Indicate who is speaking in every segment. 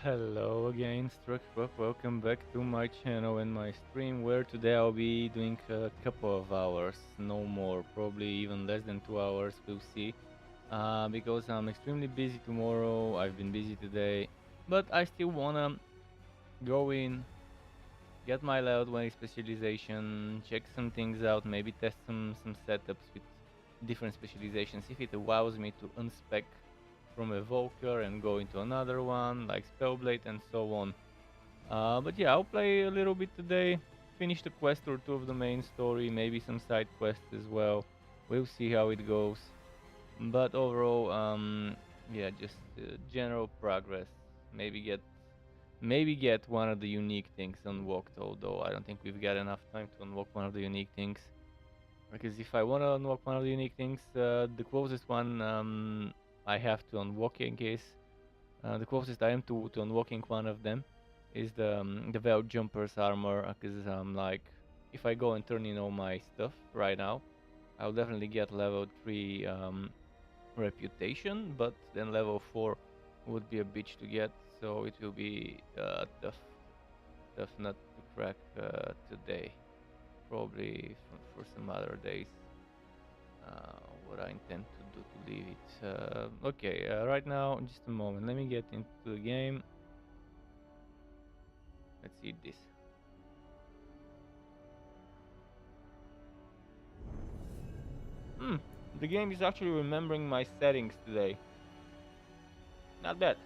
Speaker 1: Hello again, STRUCKTLF. Welcome back to my channel and my stream, where today I'll be doing a couple of hours, no more, probably even less than 2 hours. We'll see. Because I'm extremely busy tomorrow. I've been busy today, but I still wanna go in, get my level 20 specialization, check some things out, maybe test some setups with different specializations if it allows me to unspec from a Volker and go into another one like Spellblade and so on. But yeah, I'll play a little bit today, finish the quest or two of the main story, maybe some side quests as well. We'll see how it goes. But overall, yeah, just general progress. Maybe get one of the unique things unlocked. Although I don't think we've got enough time to unlock one of the unique things. Because if I want to unlock one of the unique things, the closest one I have to unlock in case the closest I am to unlocking one of them is the Veilguard Jumper's armor. Because like, if I go and turn in all my stuff right now, I'll definitely get level 3 reputation, but then level 4 would be a bitch to get, so it will be tough nut to crack today. Probably for some other days. What I intend to do to leave it. Okay, right now, just a moment. Let me get into the game. Let's see this. Hmm, the game is actually remembering my settings today. Not bad.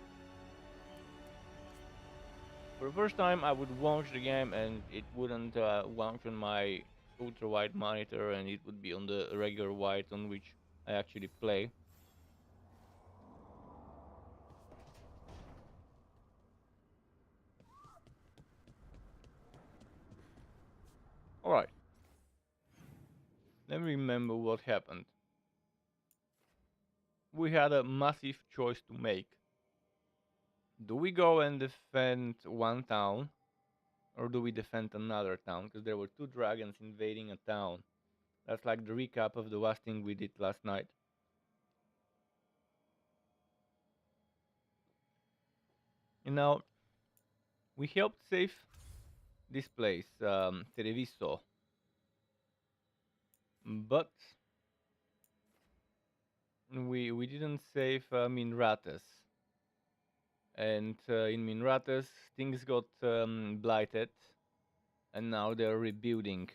Speaker 1: For the first time, I would launch the game and it wouldn't launch on my ultra wide monitor, and it would be on the regular wide on which I actually play. Alright, let me remember what happened. We had a massive choice to make. Do we go and defend one town, or do we defend another town? Because there were two dragons invading a town. That's like the recap of the last thing we did last night. And now, we helped save this place, Televiso. But we didn't save Minrates. And in Minrates, things got blighted. And now they're rebuilding.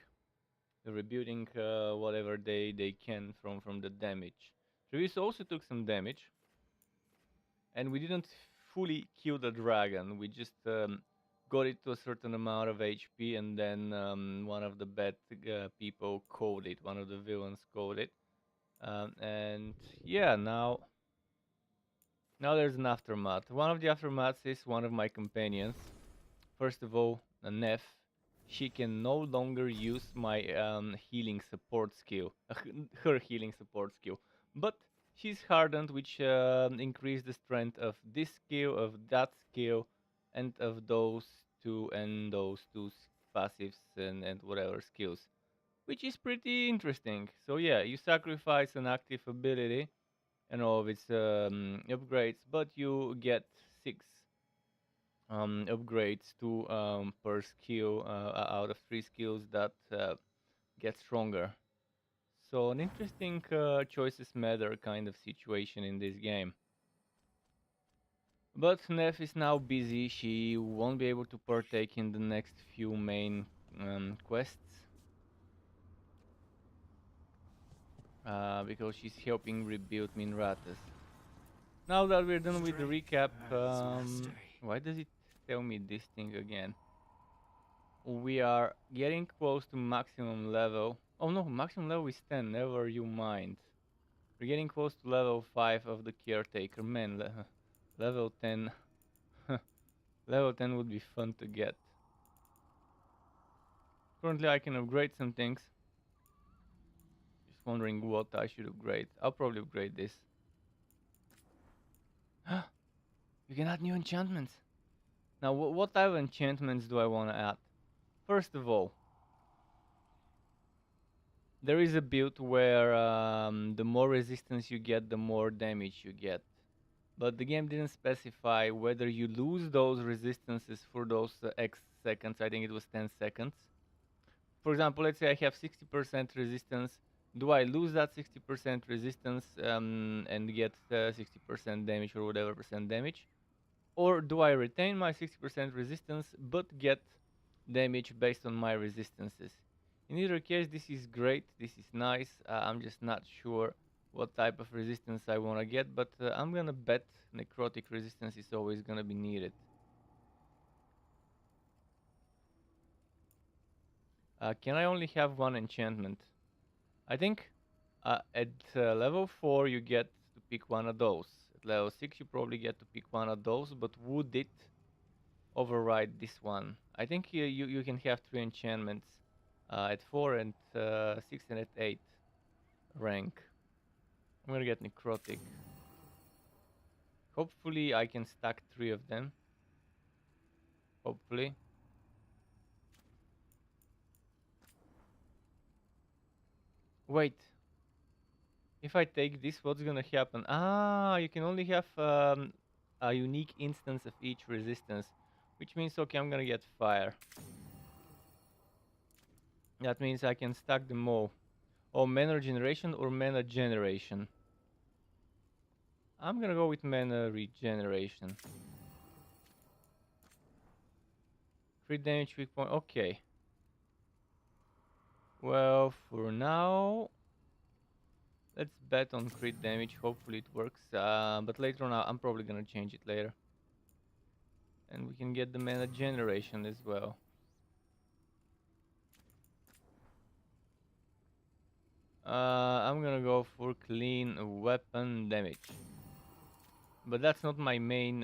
Speaker 1: They're rebuilding whatever they can from the damage. Treviso also took some damage. And we didn't fully kill the dragon. We just got it to a certain amount of HP, and then one of the bad people called it. One of the villains called it, and yeah, now there's an aftermath. One of the aftermaths is one of my companions. First of all, a Nef. She can no longer use my healing support skill, her healing support skill, but she's hardened, which increase the strength of this skill, of that skill, and of those two passives and whatever skills, which is pretty interesting. So yeah, you sacrifice an active ability and all of its upgrades, but you get 6 upgrades to per skill out of 3 skills that get stronger. So an interesting choices matter kind of situation in this game. But Nef is now busy. She won't be able to partake in the next few main quests because she's helping rebuild Minrates. Now that we're done with the recap, why does it tell me this thing again? We are getting close to maximum level. Oh no, maximum level is 10, never you mind. We're getting close to level 5 of the caretaker. Man, level 10. Level 10 would be fun to get. Currently I can upgrade some things. Just wondering what I should upgrade. I'll probably upgrade this. You can add new enchantments. Now what type of enchantments do I want to add? First of all, there is a build where the more resistance you get, the more damage you get. but the game didn't specify whether you lose those resistances for those X seconds. I think it was 10 seconds. For example, let's say I have 60% resistance. Do I lose that 60% resistance and get 60% damage or whatever percent damage? Or do I retain my 60% resistance but get damage based on my resistances? In either case, this is great, this is nice. I'm just not sure what type of resistance I want to get, but I'm gonna bet necrotic resistance is always gonna be needed. Can I only have one enchantment? I think at level 4 you get to pick one of those. At level 6 you probably get to pick one of those, but would it override this one? I think you can have 3 enchantments at 4 and 6 and at 8 rank. I'm gonna get necrotic. Hopefully I can stack 3 of them. Hopefully. Wait. If I take this, what's gonna happen? Ah, you can only have a unique instance of each resistance. Which means, okay, I'm gonna get fire. That means I can stack them all. Oh, mana regeneration or mana generation? I'm gonna go with mana regeneration. Crit damage, weak point, okay. Well, for now, let's bet on crit damage, hopefully it works. But later on, I'm probably gonna change it later. And we can get the mana generation as well. I'm gonna go for clean weapon damage. But that's not my main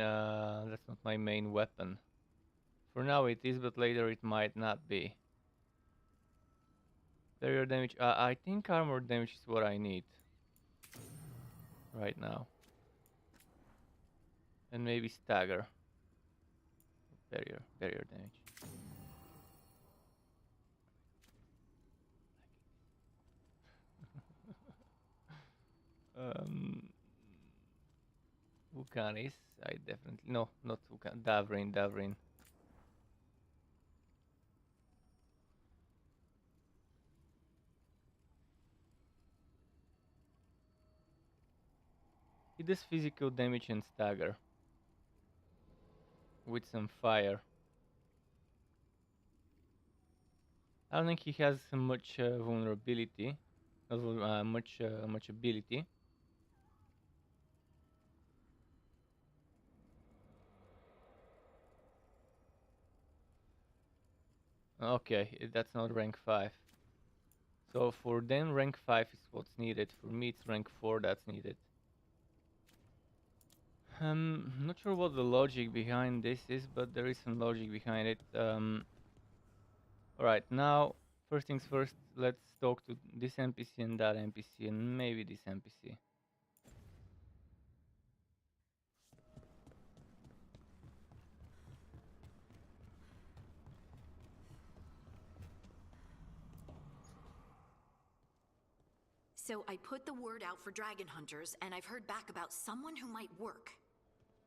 Speaker 1: weapon. For now it is, but later it might not be. Barrier damage, I think armor damage is what I need right now. And maybe stagger. Barrier damage. Vulcanis, I definitely, no, not Vulcan, Davrin. He does physical damage and stagger. With some fire. I don't think he has much vulnerability, much ability. Okay, that's not rank 5. So for them, rank 5 is what's needed. For me, it's rank 4 that's needed. Not sure what the logic behind this is, but there is some logic behind it. Alright, now, first things first, let's talk to this NPC and that NPC, and maybe this NPC.
Speaker 2: So I put the word out for dragon hunters, and I've heard back about someone who might work.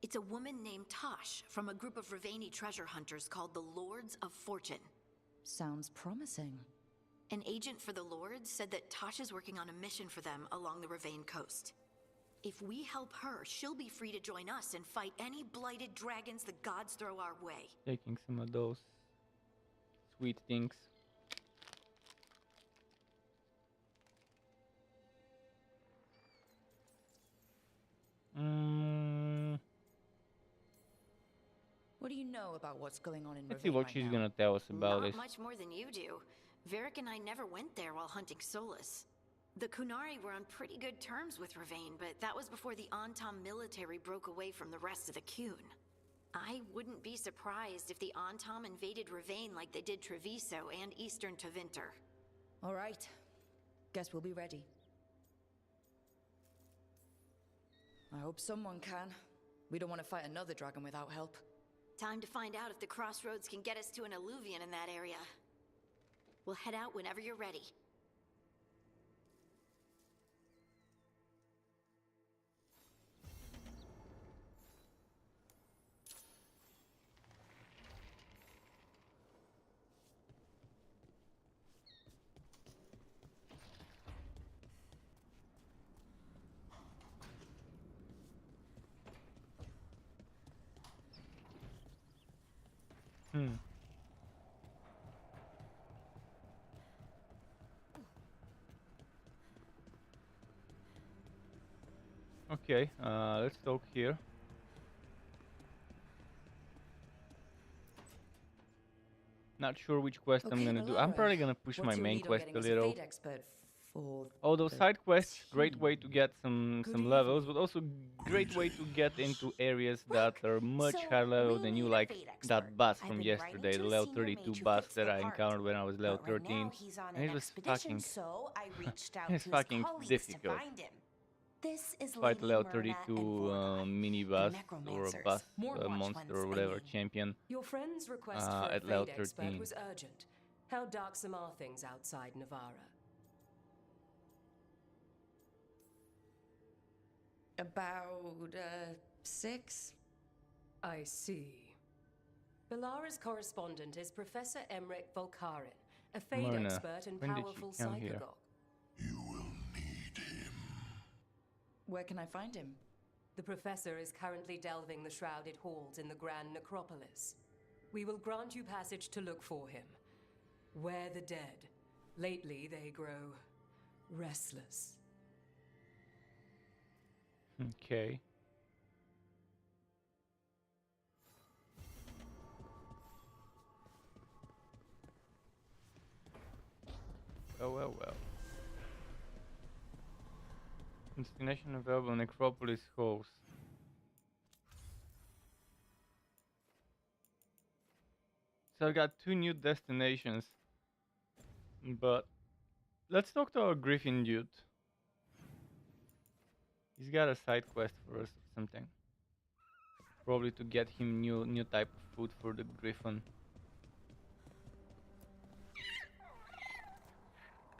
Speaker 2: It's a woman named Tosh from a group of Ravani treasure hunters called the Lords of Fortune.
Speaker 3: Sounds promising.
Speaker 2: An agent for the Lords said that Tosh is working on a mission for them along the Ravane coast. If we help her, she'll be free to join us and fight any blighted dragons the gods throw our way.
Speaker 1: Taking some of those sweet things.
Speaker 3: What do you know about what's going on in
Speaker 1: Let's see
Speaker 3: Ravane
Speaker 1: what
Speaker 3: right
Speaker 1: she's
Speaker 3: now?
Speaker 1: gonna tell us about this.
Speaker 2: Not much more than you do. Varric and I never went there while hunting Solus. The Kunari were on pretty good terms with Ravane, but that was before the Antam military broke away from the rest of the Qun. I wouldn't be surprised if the Antam invaded Ravane like they did Treviso and Eastern Tevinter.
Speaker 3: All right. Guess we'll be ready. I hope someone can. We don't want to fight another dragon without help.
Speaker 2: Time to find out if the crossroads can get us to an alluvion in that area. We'll head out whenever you're ready.
Speaker 1: Hmm. Okay, let's talk here. Not sure which quest I'm
Speaker 3: Okay,
Speaker 1: gonna do. I'm
Speaker 3: Valara,
Speaker 1: probably gonna push my
Speaker 3: what's your
Speaker 1: main
Speaker 3: lead on
Speaker 1: quest
Speaker 3: getting
Speaker 1: a
Speaker 3: us a
Speaker 1: little.
Speaker 3: fate expert for
Speaker 1: Although
Speaker 3: the
Speaker 1: side quests, great
Speaker 3: team?
Speaker 1: way to get some
Speaker 3: Good
Speaker 1: levels,
Speaker 3: evening.
Speaker 1: but also great way to get into areas that
Speaker 4: Look,
Speaker 1: are much
Speaker 4: so
Speaker 1: higher level
Speaker 4: we
Speaker 1: than you,
Speaker 4: need a
Speaker 1: like
Speaker 4: fate expert.
Speaker 1: that boss
Speaker 4: I've
Speaker 1: from
Speaker 4: been writing
Speaker 1: yesterday,
Speaker 4: to
Speaker 1: the
Speaker 4: a
Speaker 1: level
Speaker 4: senior
Speaker 1: 32
Speaker 4: mage who
Speaker 1: boss
Speaker 4: fits
Speaker 1: that
Speaker 4: the
Speaker 1: I
Speaker 4: part.
Speaker 1: encountered when I was level
Speaker 4: But right
Speaker 1: 13,
Speaker 4: now he's on
Speaker 1: and
Speaker 4: an
Speaker 1: it was
Speaker 4: expedition,
Speaker 1: fucking,
Speaker 4: so I reached out
Speaker 1: it's
Speaker 4: to his
Speaker 1: fucking
Speaker 4: colleagues to
Speaker 1: difficult
Speaker 4: find him. This is
Speaker 1: to fight
Speaker 4: Lady
Speaker 1: level
Speaker 4: Myrna and
Speaker 1: 32
Speaker 4: Veilguard,
Speaker 1: mini
Speaker 4: the
Speaker 1: boss or a
Speaker 4: necromancers.
Speaker 1: boss
Speaker 4: Morgwatch
Speaker 1: monster
Speaker 4: ones,
Speaker 1: or
Speaker 4: I
Speaker 1: whatever
Speaker 4: mean.
Speaker 1: champion
Speaker 5: Your friend's request for a
Speaker 1: at level
Speaker 5: fate expert
Speaker 1: 13.
Speaker 5: was urgent. How darksome are things outside Navarra?
Speaker 3: About 6.
Speaker 5: I see. Valara's correspondent is Professor Emmerich Volkarin, a fate
Speaker 1: Myrna,
Speaker 5: expert and
Speaker 1: when did she
Speaker 5: powerful
Speaker 1: come here?
Speaker 5: psychagogue.
Speaker 6: You will need him.
Speaker 3: Where can I find him?
Speaker 5: The professor is currently delving the shrouded halls in the Grand Necropolis. We will grant you passage to look for him. Where the dead. Lately they grow restless.
Speaker 1: Okay. Well. Destination available, Necropolis halls. So I got 2 new destinations, but let's talk to our Griffin dude. He's got a side quest for us or something. Probably to get him new type of food for the Griffin.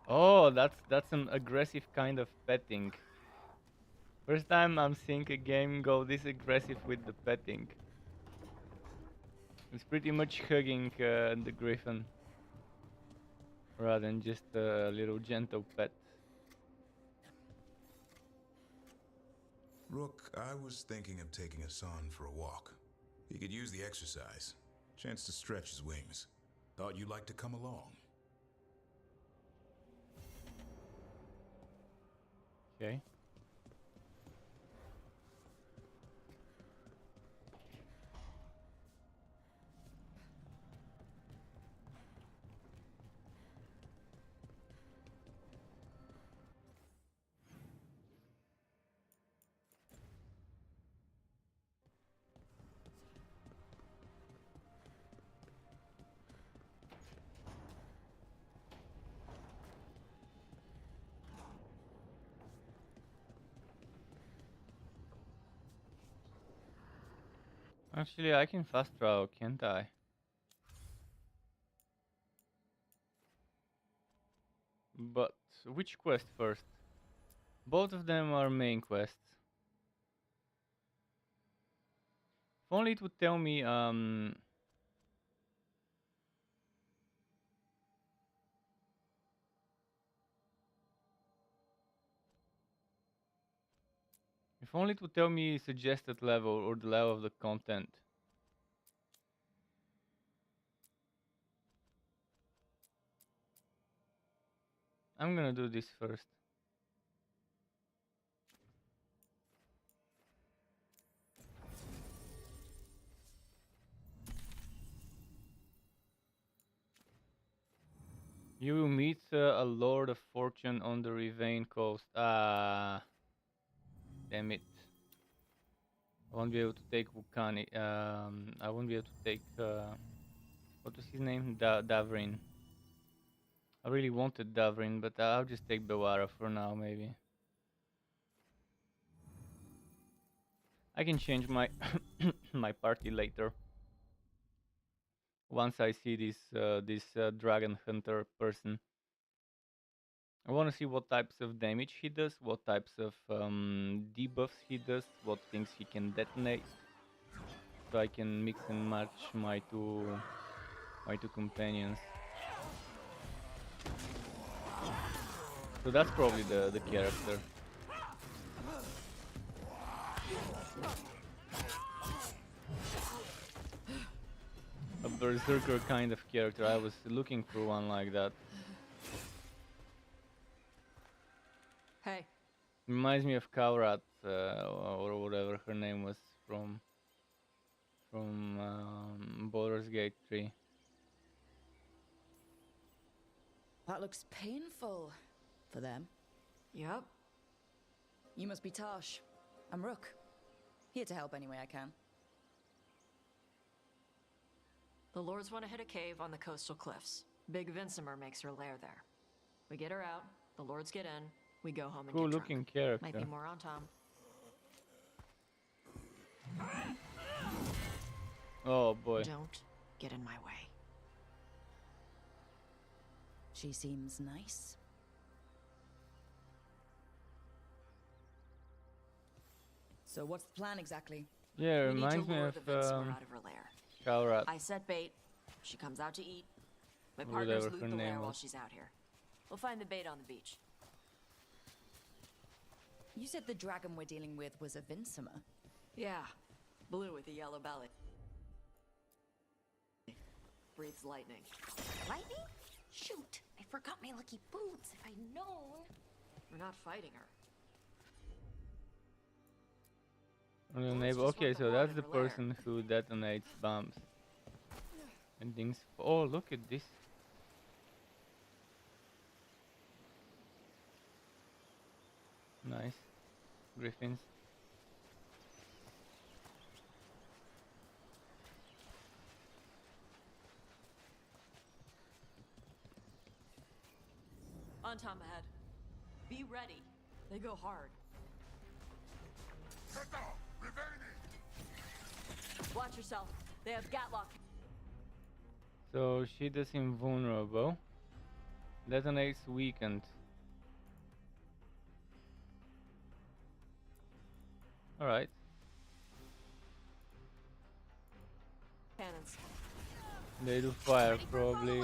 Speaker 1: Oh, that's an aggressive kind of petting. First time I'm seeing a game go this aggressive with the petting. It's pretty much hugging the Griffin rather than just a little gentle pet.
Speaker 6: Rook, I was thinking of taking Hassan for a walk. He could use the exercise. Chance to stretch his wings. Thought you'd like to come along.
Speaker 1: Okay. Actually, I can fast travel, can't I? But which quest first? Both of them are main quests. If only it would tell me if only it would tell me suggested level or the level of the content. I'm gonna do this first. You will meet a Lord of Fortune on the Rivain coast. Ah, damn it. I won't be able to take Vulcani. I won't be able to take, what was his name? Davrin. I really wanted Davrin, but I'll just take Bewara for now, maybe. I can change my my party later. Once I see this dragon hunter person. I want to see what types of damage he does, what types of debuffs he does, what things he can detonate, so I can mix and match my two companions. So that's probably the character. A berserker kind of character. I was looking for one like that.
Speaker 3: Hey.
Speaker 1: Reminds me of Kaurat, or whatever her name was from Baldur's Gate 3.
Speaker 3: That looks painful for them.
Speaker 7: Yep.
Speaker 3: You must be Tosh. I'm Rook. Here to help any way I can.
Speaker 7: The Lords want to hit a cave on the coastal cliffs. Big Vincimer makes her lair there. We get her out, the Lords get in, we go home and
Speaker 1: Cool
Speaker 7: get
Speaker 1: looking
Speaker 7: drunk.
Speaker 1: character.
Speaker 7: Might be more on Tom.
Speaker 1: Oh boy.
Speaker 7: Don't get in my way.
Speaker 3: She seems nice. So what's the plan exactly?
Speaker 1: Yeah,
Speaker 7: We need to
Speaker 1: reminds me
Speaker 7: lure
Speaker 1: of
Speaker 7: the Vincimer out of her lair.
Speaker 1: Kaurat.
Speaker 7: I set bait. She comes out to eat. My
Speaker 1: Whatever
Speaker 7: partners
Speaker 1: her
Speaker 7: loot the
Speaker 1: name
Speaker 7: lair while
Speaker 1: was.
Speaker 7: she's out here. We'll find the bait on the beach.
Speaker 3: You said the dragon we're dealing with was a Vincimer.
Speaker 7: Yeah, blue with a yellow belly. Breathes lightning.
Speaker 4: Lightning? Shoot, I forgot my lucky boots. If I'd known.
Speaker 7: We're not fighting her.
Speaker 1: Okay, so that's the person who detonates bombs and things. Oh, look at this. Nice. Griffins.
Speaker 7: On Tom ahead. Be ready. They go hard. Watch yourself. They have Gatlock.
Speaker 1: So she does invulnerable. Detonates weakened. Alright.
Speaker 7: Cannons.
Speaker 1: They do fire probably.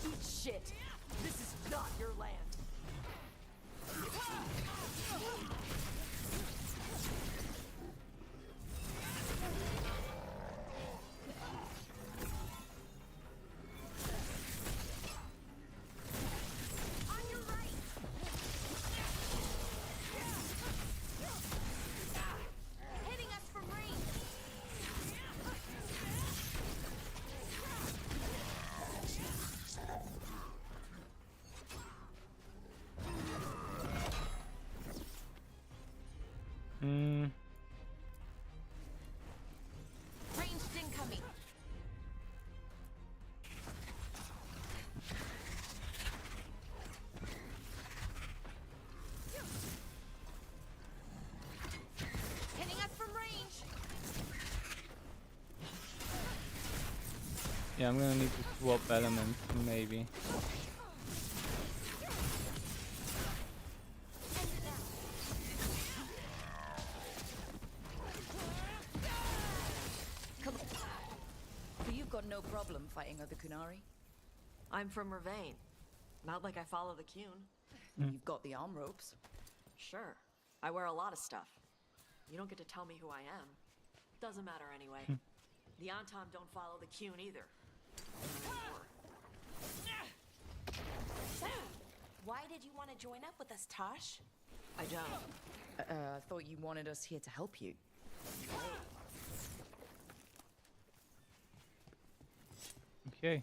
Speaker 7: Eat shit. This is not your land.
Speaker 4: On your right. Hitting us from range. Ranged incoming. Hitting us from range.
Speaker 1: Yeah, I'm gonna need to swap elements maybe.
Speaker 3: So you've got no problem fighting other Kunari?
Speaker 7: I'm from Ravain. Not like I follow the Qun.
Speaker 3: You've got the arm ropes.
Speaker 7: Sure. I wear a lot of stuff. You don't get to tell me who I am. Doesn't matter anyway. The Antom don't follow the Qun either. Not anymore.
Speaker 4: So, why did you want to join up with us, Tosh?
Speaker 7: I don't.
Speaker 3: I thought you wanted us here to help you.
Speaker 1: Okay.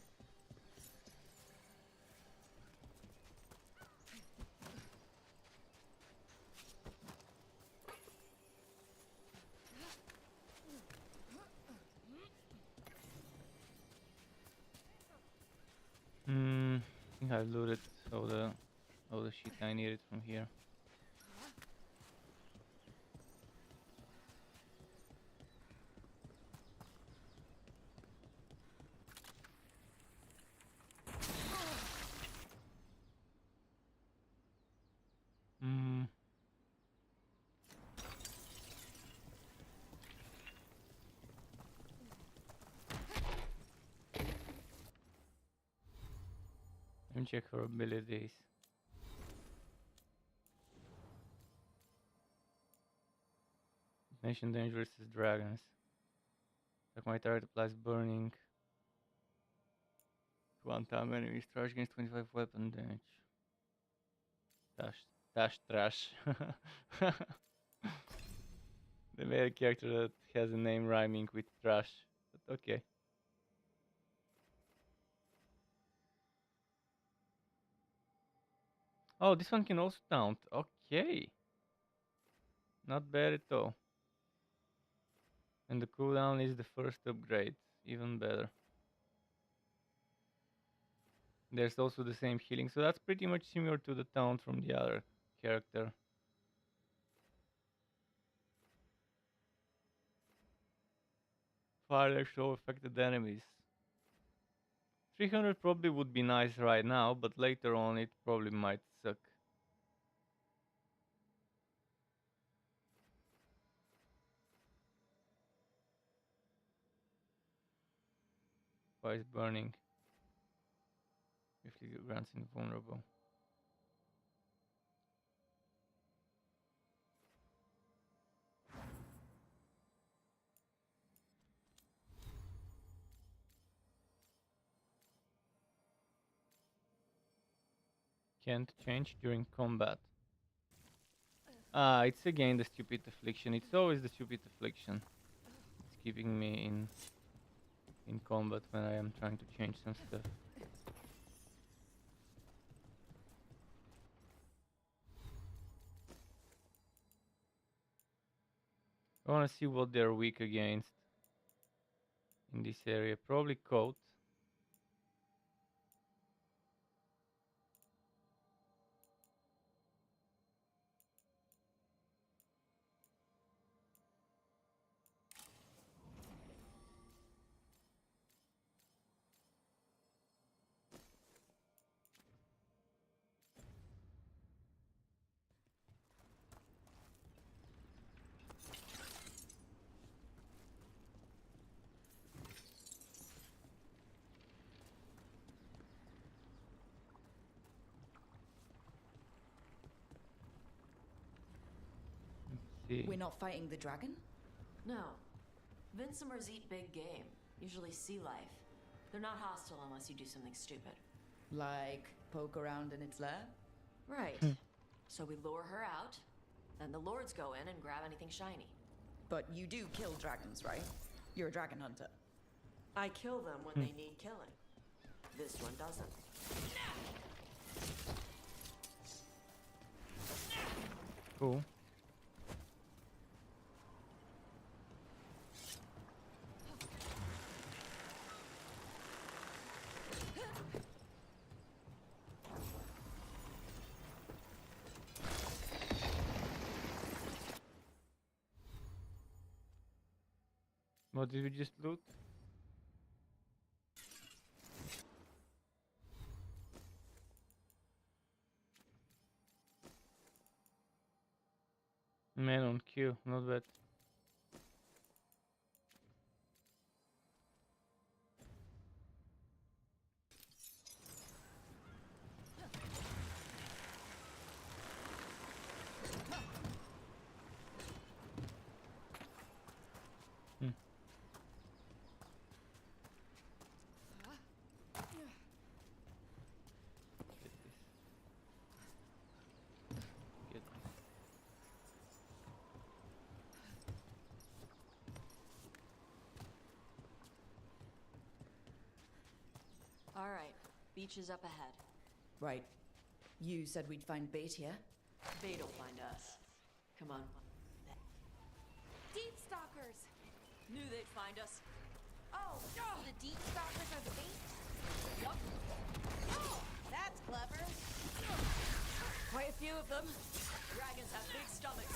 Speaker 1: I think I looted all the shit I needed from here. Let me check her abilities. Nation dangerous as dragons. Like my target applies burning. One time enemies trash against 25 weapon damage. Trash. They made a character that has a name rhyming with trash. But okay. Oh, this one can also taunt. Okay. Not bad at all. And the cooldown is the first upgrade. Even better. There's also the same healing, so that's pretty much similar to the taunt from the other character. Fire show affected enemies. 300 probably would be nice right now, but later on it probably might suck. Why is burning? Briefly grants invulnerable. Can't change during combat. Ah, it's again the stupid affliction. It's always the stupid affliction. It's keeping me in combat when I am trying to change some stuff. I wanna see what they're weak against in this area. Probably coat. See.
Speaker 3: We're not fighting the dragon?
Speaker 7: No. Vincimers eat big game, usually sea life. They're not hostile unless you do something stupid.
Speaker 3: Like poke around in its lair?
Speaker 7: Right. So we lure her out, then the lords go in and grab anything shiny.
Speaker 3: But you do kill dragons, right? You're a dragon hunter.
Speaker 7: I kill them when they need killing. This one doesn't.
Speaker 1: Cool. What did we just loot? Man on Q, not bad.
Speaker 7: All right, beach is up ahead.
Speaker 3: Right. You said we'd find bait here?
Speaker 7: Bait'll find us. Come on.
Speaker 4: Deep stalkers!
Speaker 7: Knew they'd find us.
Speaker 4: Oh, the deep stalkers are the bait?
Speaker 7: Yup.
Speaker 4: Oh, that's clever.
Speaker 7: Quite a few of them. Dragons have big stomachs.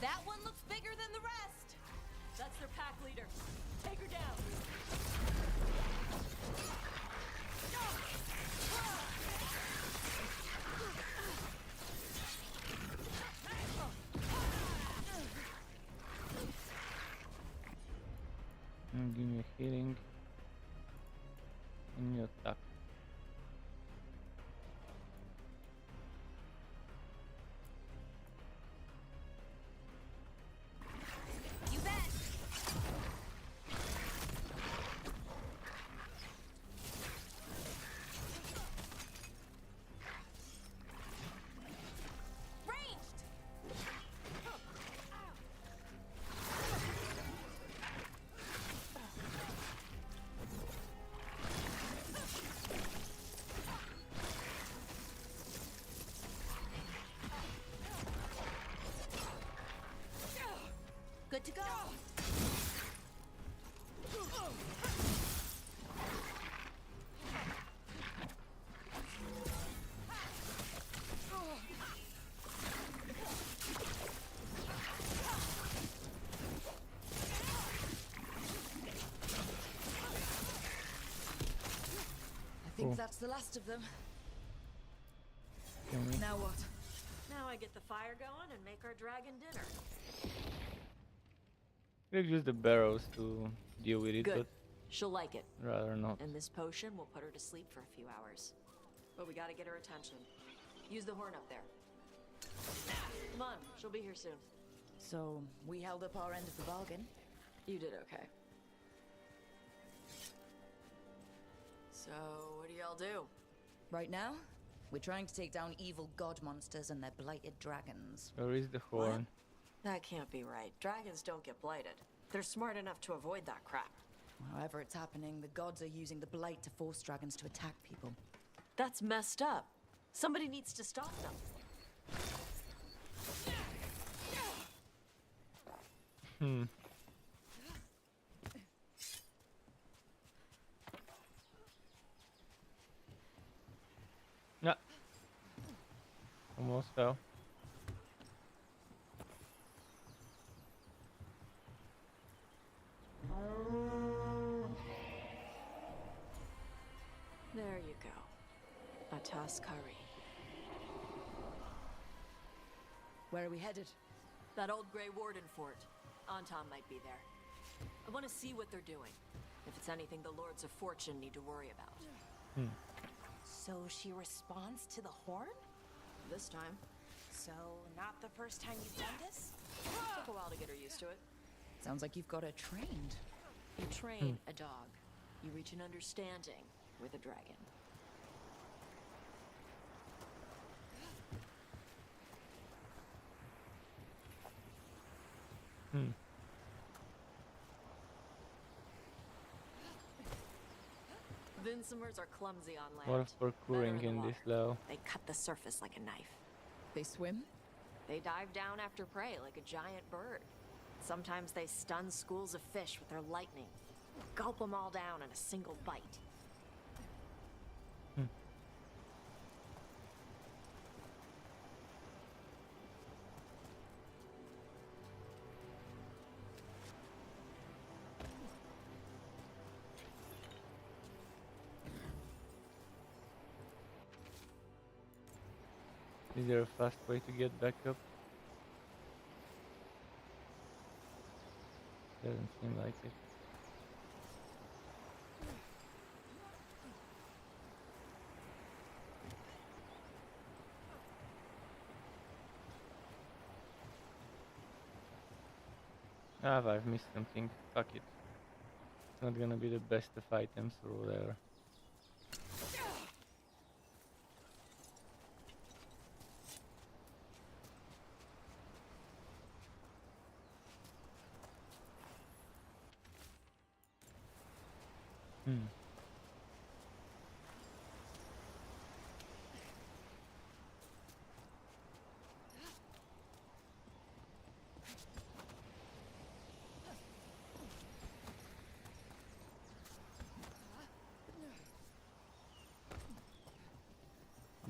Speaker 4: That one looks bigger than the rest.
Speaker 7: That's their pack leader. Take her down.
Speaker 1: Give me a healing. And you attack.
Speaker 4: You bet. Ranged. Good to go.
Speaker 3: I think
Speaker 1: Cool.
Speaker 3: that's the last of them.
Speaker 1: Can we?
Speaker 3: Now what?
Speaker 7: Now I get the fire going and make our dragon dinner.
Speaker 1: We'll use the barrows to deal with it,
Speaker 7: Good. She'll like it.
Speaker 1: but rather not.
Speaker 7: And this potion will put her to sleep for a few hours. But we gotta get her attention. Use the horn up there. Come on, she'll be here soon.
Speaker 3: So, we held up our end of the bargain.
Speaker 7: You did okay. So, what do y'all do?
Speaker 3: Right now, we're trying to take down evil god monsters and their blighted dragons.
Speaker 1: Where is the horn?
Speaker 7: That can't be right. Dragons don't get blighted. They're smart enough to avoid that crap.
Speaker 3: However it's happening, the gods are using the blight to force dragons to attack people.
Speaker 7: That's messed up. Somebody needs to stop them.
Speaker 1: Hmm. Yeah. Almost fell.
Speaker 7: There you go. Atas Kari.
Speaker 3: Where are we headed?
Speaker 7: That old Grey Warden fort. Anton might be there. I want to see what they're doing. If it's anything the Lords of Fortune need to worry about.
Speaker 4: So she responds to the horn?
Speaker 7: This time,
Speaker 4: So, not the first time you've done this?
Speaker 7: took a while to get her used to it.
Speaker 3: Sounds like you've got her trained.
Speaker 7: You train a dog. You reach an understanding with a dragon.
Speaker 1: Hmm.
Speaker 7: Vincimers are clumsy on land.
Speaker 1: What of parkouring
Speaker 7: Better in
Speaker 1: in
Speaker 7: the
Speaker 1: this
Speaker 7: water.
Speaker 1: level?
Speaker 7: They cut the surface like a knife.
Speaker 3: They swim?
Speaker 7: They dive down after prey like a giant bird. Sometimes they stun schools of fish with their lightning. Gulp them all down in a single bite.
Speaker 1: Is there a fast way to get back up? Doesn't seem like it. Ah, I've missed something. Fuck it. It's not gonna be the best of items or whatever.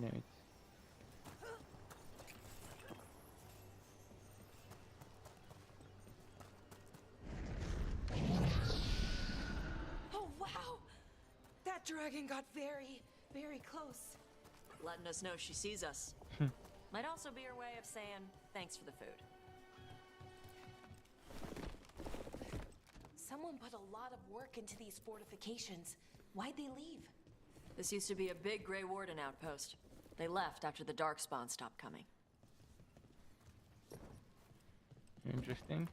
Speaker 1: Damn it.
Speaker 4: Oh, wow! That dragon got very, very close.
Speaker 7: Letting us know she sees us. Might also be her way of saying thanks for the food.
Speaker 4: Someone put a lot of work into these fortifications. Why'd they leave?
Speaker 7: This used to be a big Grey Warden outpost. They left after the Darkspawn stopped coming.
Speaker 1: Interesting.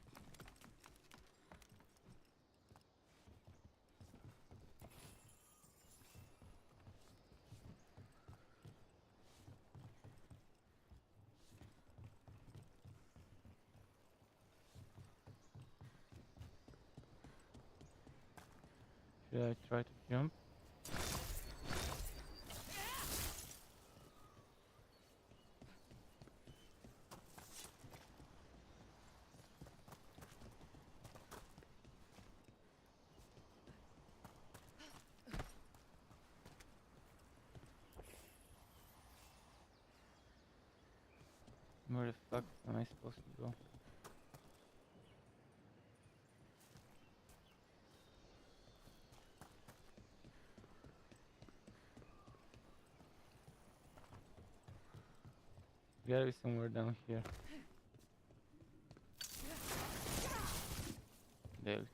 Speaker 1: Should I try to jump? Where the fuck am I supposed to go? Gotta be somewhere down here. There it is.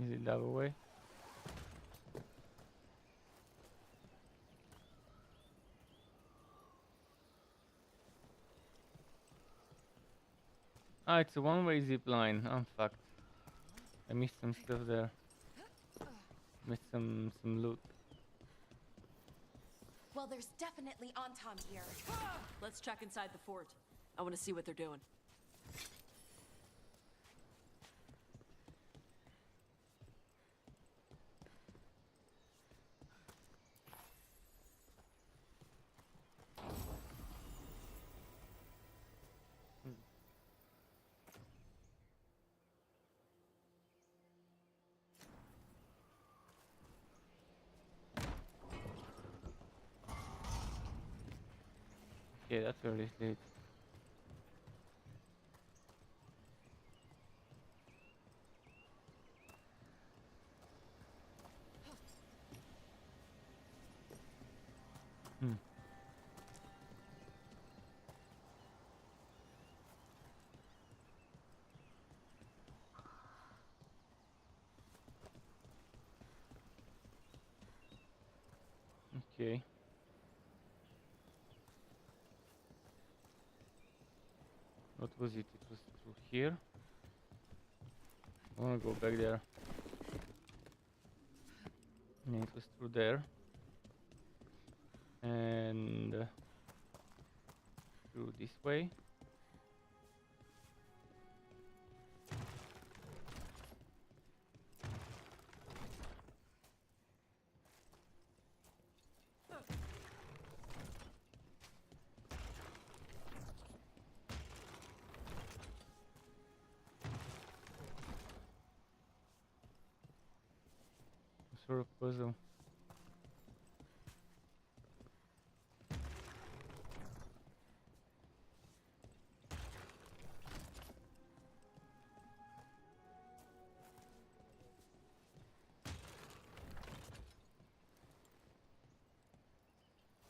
Speaker 1: Is it that way? Ah, it's a one-way zip line. I'm fucked. I missed some stuff there. Missed some loot.
Speaker 4: Well, there's definitely Anton here.
Speaker 7: Let's check inside the fort. I want to see what they're doing.
Speaker 1: Okay, that's where this leads. Hmm. Okay. What was it? It was through here. I wanna go back there. Yeah, it was through there. And through this way. Sort of puzzle.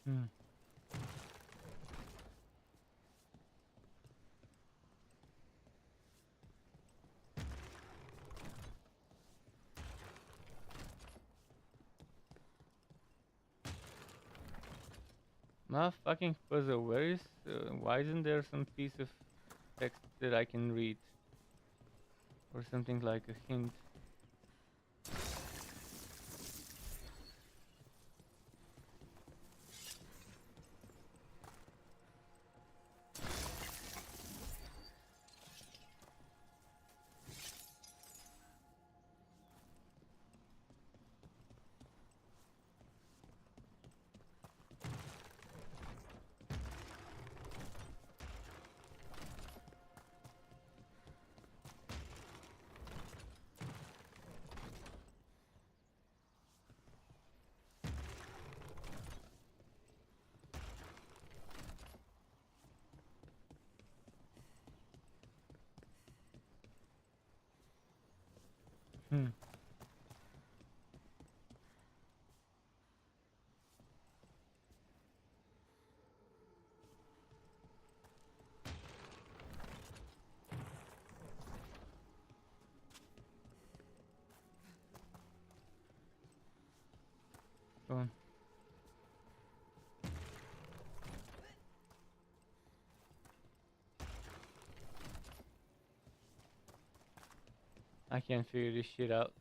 Speaker 1: Hmm. Fucking puzzle. Where is? Why isn't there some piece of text that I can read, or something like a hint? Hmm. Go on. I can't figure this shit out.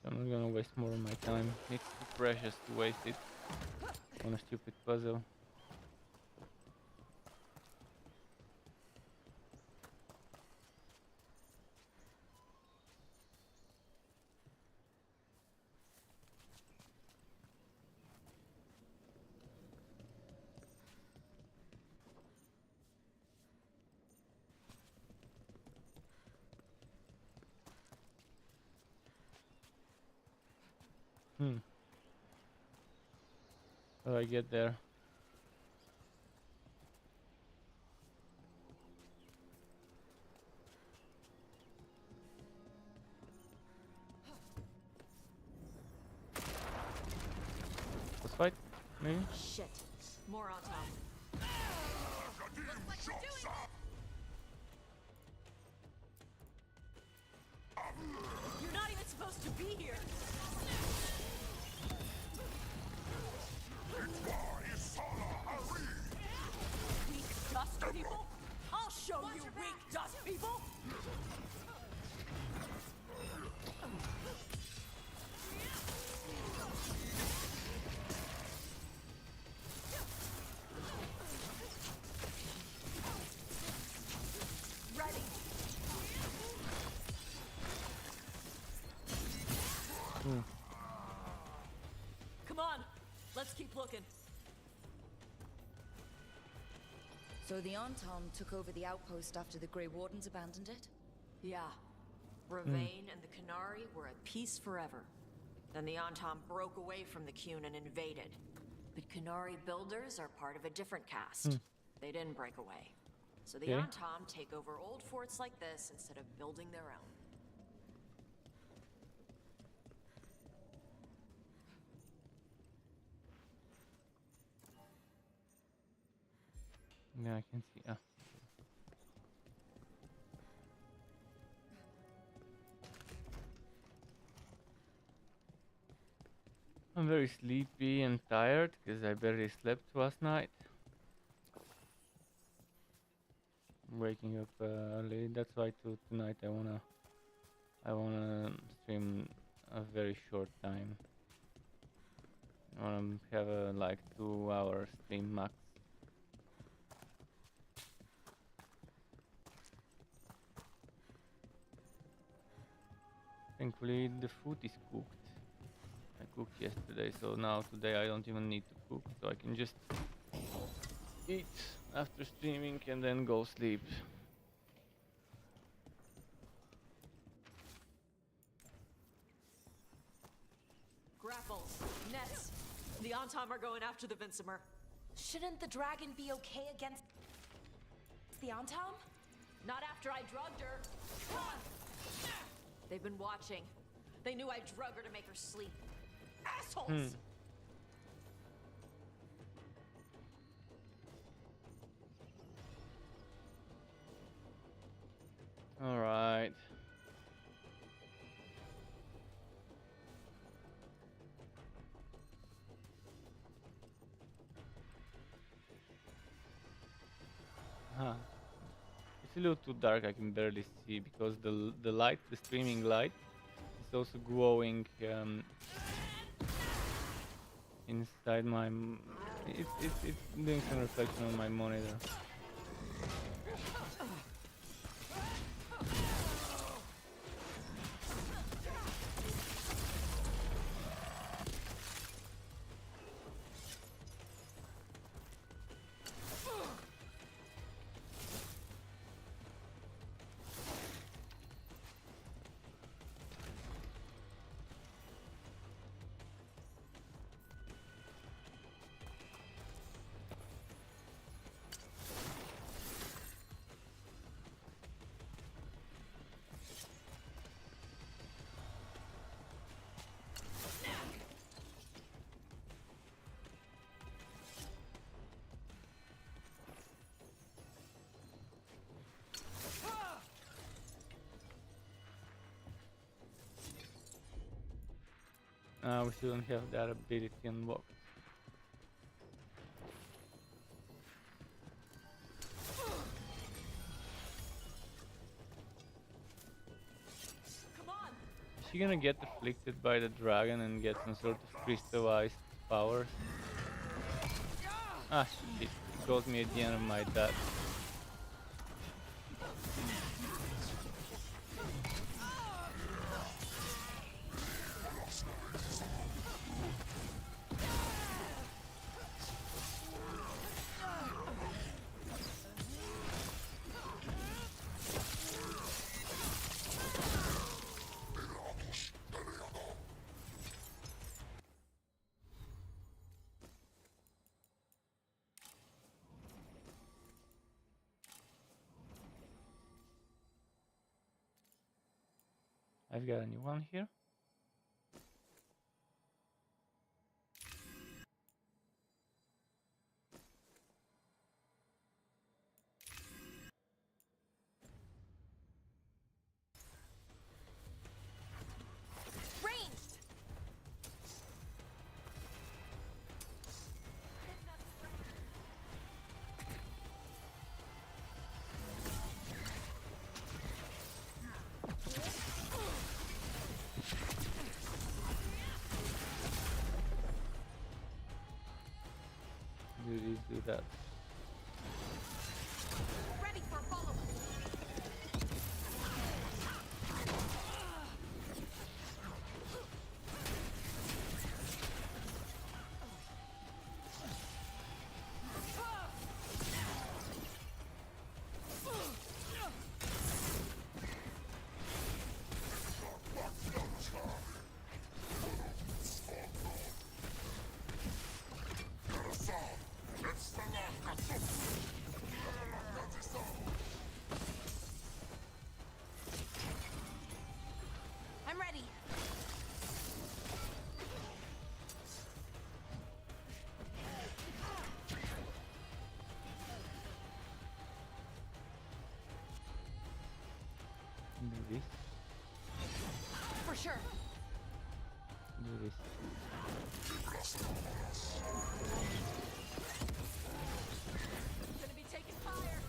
Speaker 1: I'm not gonna waste more of my time. It's too precious to waste it on a stupid puzzle. How do I get there? Let's fight, maybe?
Speaker 7: Shit. More on top. You're not even supposed to be here. Weak dust people? I'll show you weak dust people. Ready. Come on, let's keep looking.
Speaker 3: So the Antom took over the outpost after the Grey Wardens abandoned it?
Speaker 7: Yeah. Ravane and the Canary were at peace forever. Then the Antom broke away from the Qun and invaded. But Canary builders are part of a different caste. They didn't break away. So the
Speaker 1: Okay.
Speaker 7: Antom take over old forts like this instead of building their own.
Speaker 1: Yeah, I can see. I'm very sleepy and tired because I barely slept last night. Waking up early. That's why tonight I wanna stream a very short time. I wanna have a like 2-hour stream max. Thankfully the food is cooked. I cooked yesterday, so now today I don't even need to cook, so I can just eat after streaming and then go sleep.
Speaker 7: Grapples, nets. The Antom are going after the Vincimer.
Speaker 4: Shouldn't the dragon be okay against the Antom?
Speaker 7: Not after I drugged her. They've been watching. They knew I drug her to make her sleep. Assholes!
Speaker 1: All right. It's a little too dark. I can barely see because the light, the streaming light, is also glowing inside my. It's doing some reflection on my monitor. We still don't have that ability unlocked. Is she gonna get afflicted by the dragon and get some sort of crystallized powers? Ah, shit. It got me at the end of my death. I've got a new one here.
Speaker 4: Ranged!
Speaker 1: Do this, do that.
Speaker 4: Ready for follow-up. I'm ready.
Speaker 1: Do this,
Speaker 4: For sure.
Speaker 1: do this.
Speaker 4: Gonna be taking fire.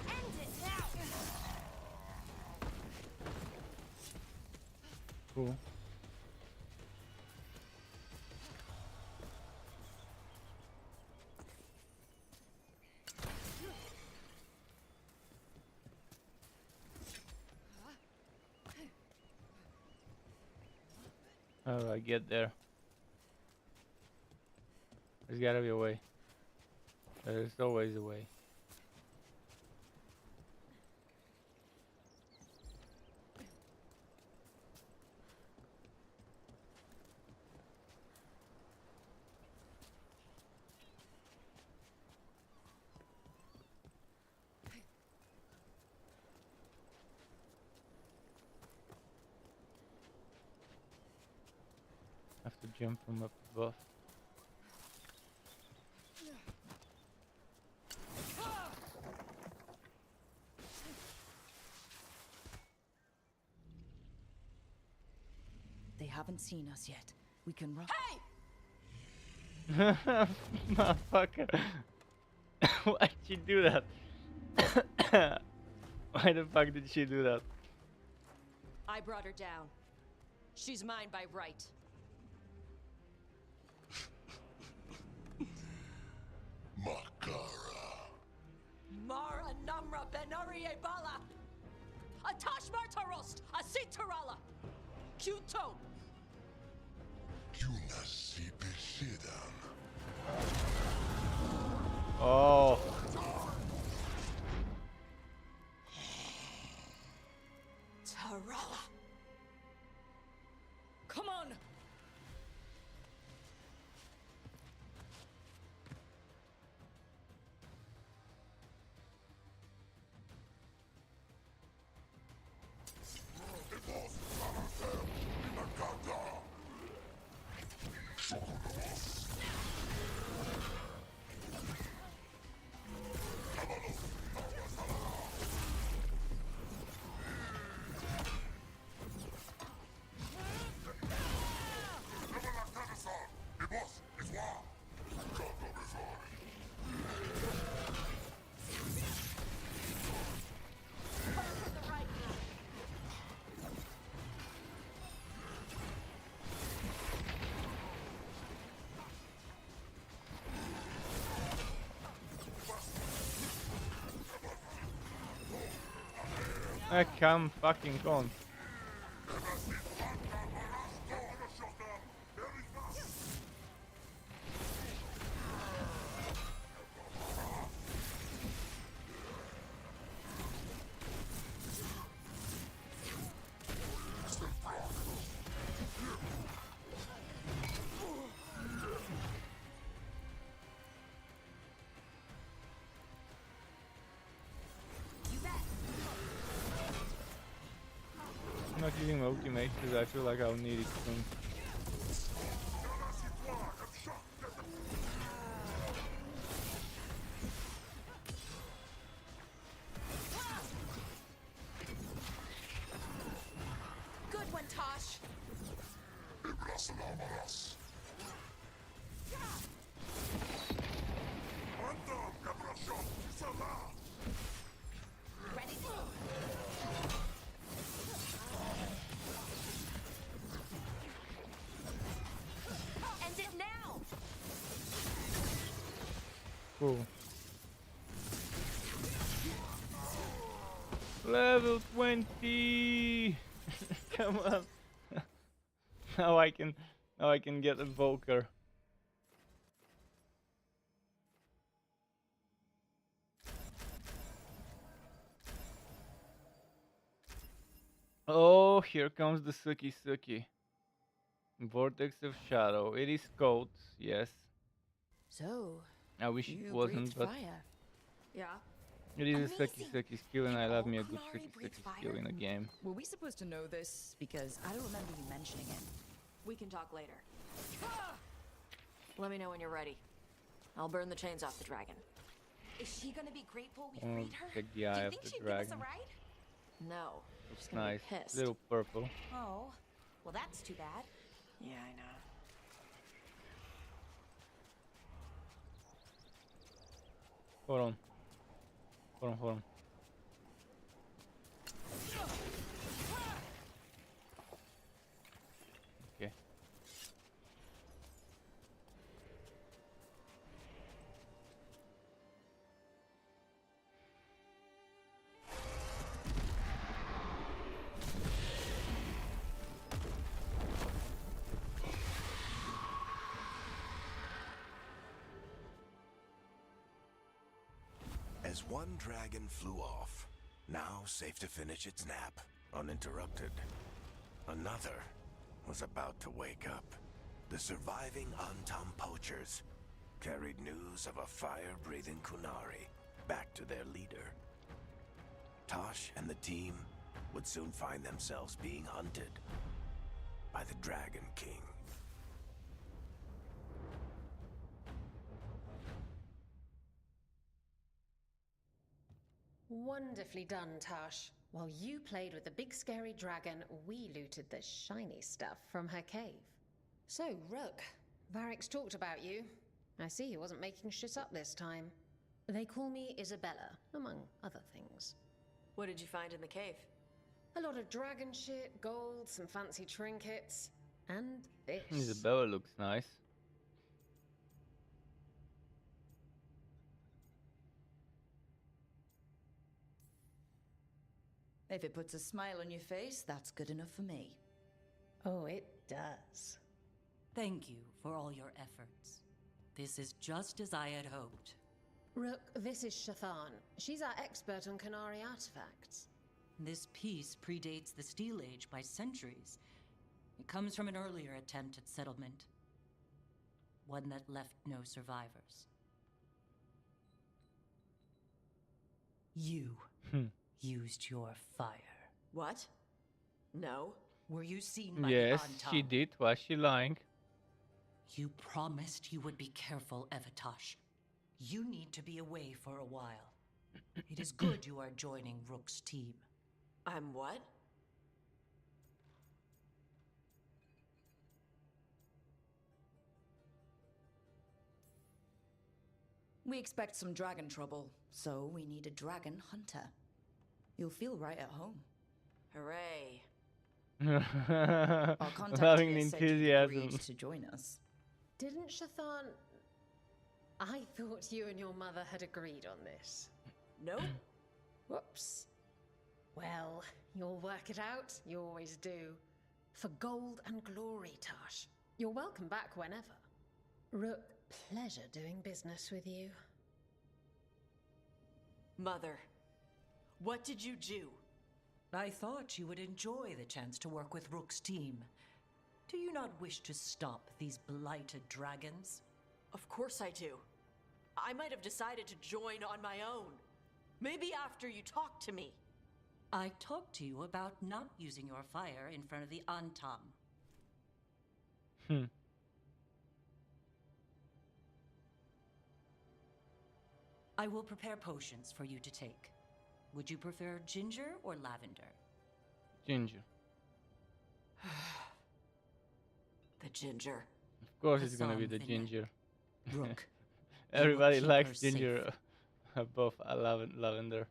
Speaker 4: End it now.
Speaker 1: Cool. How do I get there? There's gotta be a way. There's always a way. Have to jump from up above.
Speaker 3: They haven't seen us yet. We can run.
Speaker 4: Hey!
Speaker 1: Motherfucker. Why'd she do that? Why the fuck did she do that?
Speaker 7: I brought her down. She's mine by right. Mara Namra Benari Bala! Atash Martarost! Asitarala! Kyuto!
Speaker 1: Oh.
Speaker 7: Tarala! Come on!
Speaker 1: Come fucking on. I'm not using my ultimate because I feel like I'll need it soon.
Speaker 4: Good one, Tosh. Ready? End it now.
Speaker 1: Cool. Level 20. Come on. now I can get a Volker. Oh, here comes the Suki Suki. Vortex of Shadow. It is cold, yes.
Speaker 3: So,
Speaker 1: I wish it
Speaker 3: you
Speaker 1: wasn't,
Speaker 3: breathed
Speaker 1: but
Speaker 3: fire.
Speaker 7: Yeah.
Speaker 1: it is a Suki
Speaker 4: Amazing.
Speaker 1: Suki skill, and I
Speaker 4: Can
Speaker 1: love
Speaker 4: all
Speaker 1: me a good
Speaker 4: Kunari
Speaker 1: Suki
Speaker 4: breathe
Speaker 1: Suki skill
Speaker 4: fire?
Speaker 1: in a game.
Speaker 3: Were we supposed to know this? Because I don't remember you mentioning it.
Speaker 7: We can talk later. Let me know when you're ready. I'll burn the chains off the dragon.
Speaker 4: Is she gonna be grateful we
Speaker 1: Oh,
Speaker 4: freed her?
Speaker 1: check the
Speaker 4: Do
Speaker 1: eye
Speaker 4: you
Speaker 1: of
Speaker 4: think
Speaker 1: the
Speaker 4: she'd give us a
Speaker 1: dragon.
Speaker 4: ride?
Speaker 7: No.
Speaker 1: Looks
Speaker 7: She's gonna
Speaker 1: nice.
Speaker 7: be pissed.
Speaker 1: Little purple.
Speaker 4: Oh, well that's too bad.
Speaker 7: Yeah, I know.
Speaker 1: Hold on. Hold on. Okay.
Speaker 8: As one dragon flew off, now safe to finish its nap, uninterrupted, another was about to wake up. The surviving Antam poachers carried news of a fire-breathing Kunari back to their leader. Tosh and the team would soon find themselves being hunted by the Dragon King.
Speaker 9: Wonderfully done, Tash. While you played with the big scary dragon, we looted the shiny stuff from her cave. So, Rook, Varric's talked about you. I see he wasn't making shit up this time. They call me Isabella, among other things.
Speaker 7: What did you find in the cave?
Speaker 9: A lot of dragon shit, gold, some fancy trinkets, and this.
Speaker 1: Isabella looks nice.
Speaker 3: If it puts a smile on your face, that's good enough for me.
Speaker 9: Oh, it does.
Speaker 10: Thank you for all your efforts. This is just as I had hoped.
Speaker 9: Rook, this is Shathan. She's our expert on Kunari artifacts.
Speaker 10: This piece predates the Steel Age by centuries. It comes from an earlier attempt at settlement. One that left no survivors. You used your fire.
Speaker 7: What? No.
Speaker 10: Were you seen by
Speaker 1: Yes,
Speaker 10: the Antam?
Speaker 1: she did. Was she lying?
Speaker 10: You promised you would be careful, Evatosh. You need to be away for a while. It is good you are joining Rook's team.
Speaker 7: I'm what?
Speaker 3: We expect some dragon trouble, so we need a dragon hunter. You'll feel right at home.
Speaker 7: Hooray.
Speaker 3: Our contact
Speaker 1: Loving
Speaker 3: here
Speaker 1: the
Speaker 3: said you'd
Speaker 1: enthusiasm.
Speaker 3: agreed to join us.
Speaker 9: Didn't Shathan... I thought you and your mother had agreed on this.
Speaker 7: Nope.
Speaker 9: Whoops. Well, you'll work it out. You always do. For gold and glory, Tash. You're welcome back whenever. Rook, pleasure doing business with you.
Speaker 7: Mother, what did you do?
Speaker 10: I thought you would enjoy the chance to work with Rook's team. Do you not wish to stop these blighted dragons?
Speaker 7: Of course I do. I might have decided to join on my own. Maybe after you talked to me.
Speaker 10: I talked to you about not using your fire in front of the Antam. I will prepare potions for you to take. Would you prefer ginger or lavender?
Speaker 1: Ginger.
Speaker 7: The ginger.
Speaker 1: Of course, it's gonna be the
Speaker 10: Hassan
Speaker 1: ginger.
Speaker 10: Rook.
Speaker 1: Everybody
Speaker 10: keep
Speaker 1: likes
Speaker 10: her
Speaker 1: ginger above lavender.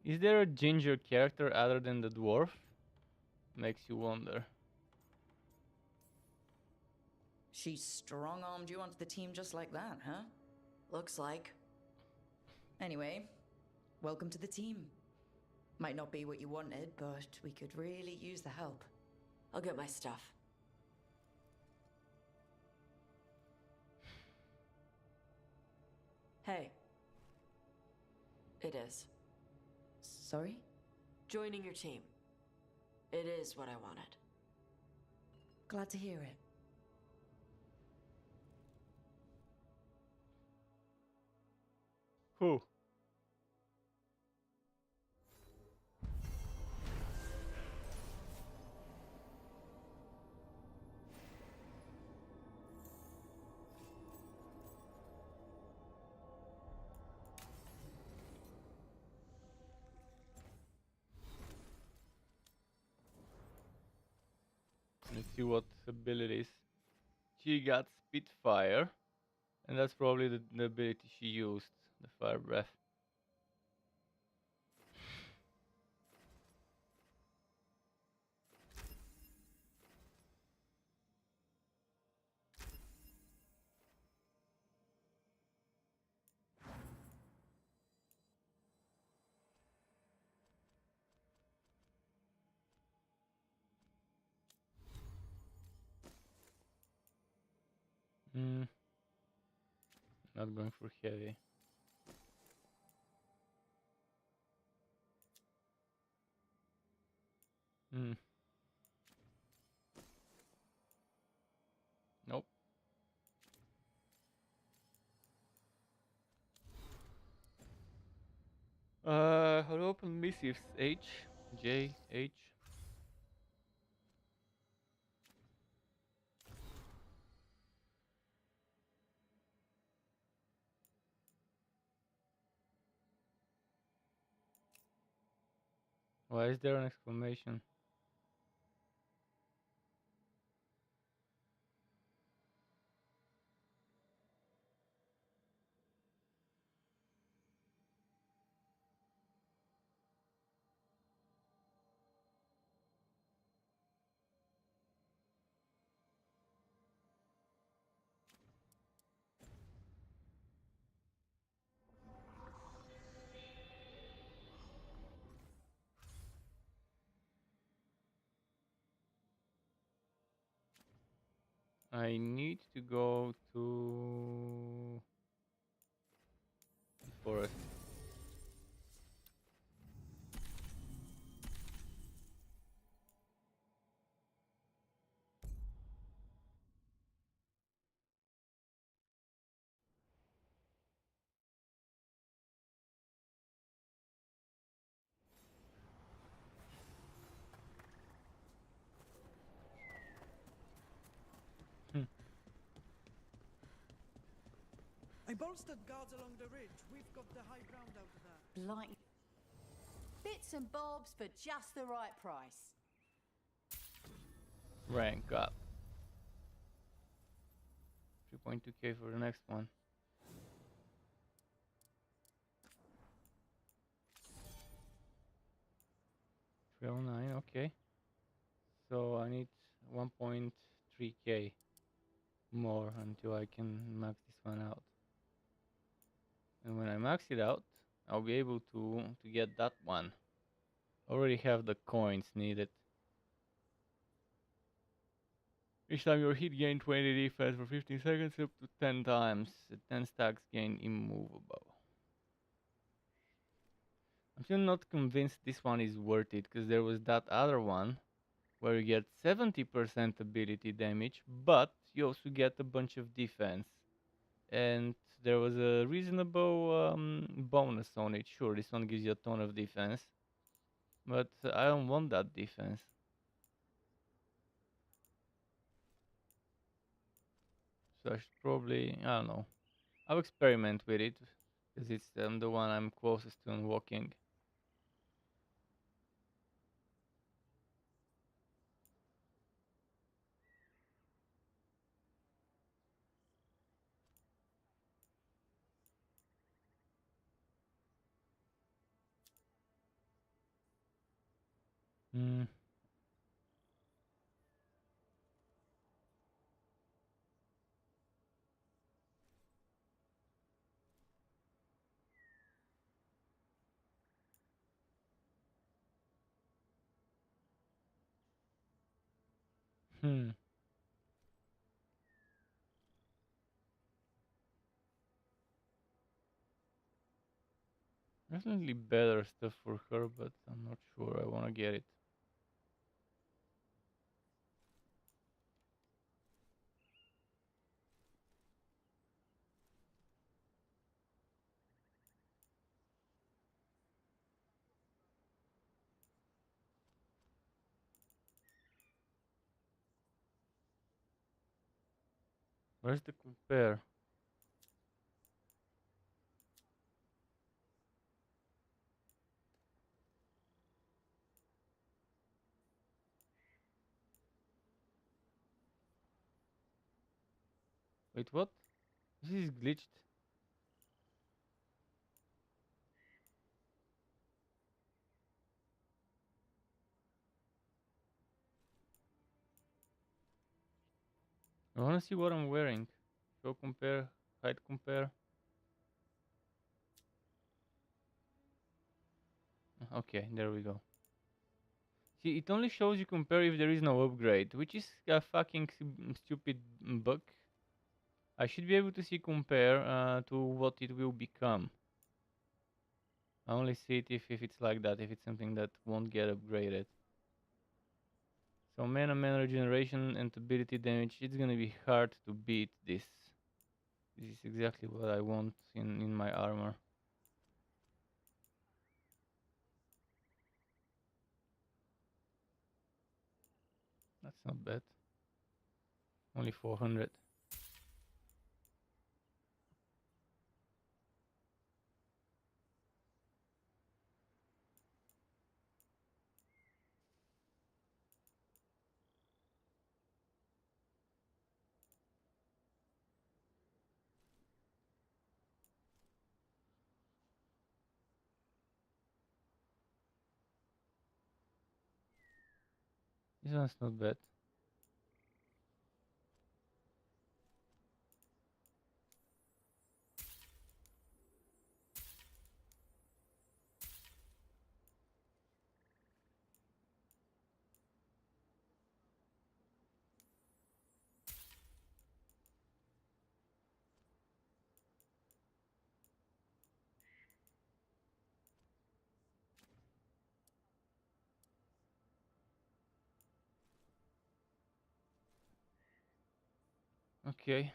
Speaker 1: Is there a ginger character other than the dwarf? Makes you wonder.
Speaker 3: She strong-armed you onto the team just like that, huh?
Speaker 7: Looks like.
Speaker 3: Anyway, welcome to the team. Might not be what you wanted, but we could really use the help.
Speaker 7: I'll get my stuff. Hey. It is.
Speaker 3: Sorry?
Speaker 7: Joining your team. It is what I wanted.
Speaker 3: Glad to hear it.
Speaker 1: Who? Let's see what abilities. She got Spitfire, and that's probably the ability she used, the Fire Breath. Not going for heavy. Nope. How to open missives? H, J, H. Why is there an exclamation? I need to go to the forest.
Speaker 11: I bolstered guards along the ridge. We've got the high ground out there.
Speaker 4: Blight. Bits and bobs for just the right price.
Speaker 1: Rank up. 3.2k for the next one. $309, okay. So I need 1.3k more until I can max this one out. And when I max it out, I'll be able to get that one. Already have the coins needed. Each time your hit gain 20 defense for 15 seconds up to 10 times. 10 stacks gain immovable. I'm still not convinced this one is worth it, because there was that other one where you get 70% ability damage, but you also get a bunch of defense. And there was a reasonable bonus on it. Sure, this one gives you a ton of defense, but I don't want that defense. So I should probably, I don't know. I'll experiment with it, because it's the one I'm closest to unlocking. Hmm. Hmm. Definitely better stuff for her, but I'm not sure I want to get it. Where's the compare? Wait, what? This is glitched. I want to see what I'm wearing. Show compare, hide compare. Okay, there we go. See, it only shows you compare if there is no upgrade, which is a fucking stupid bug. I should be able to see compare to what it will become. I only see it if it's like that, if it's something that won't get upgraded. So mana regeneration and ability damage, it's gonna be hard to beat this. This is exactly what I want in my armor. That's not bad. Only 400. This one's not bad. Okay.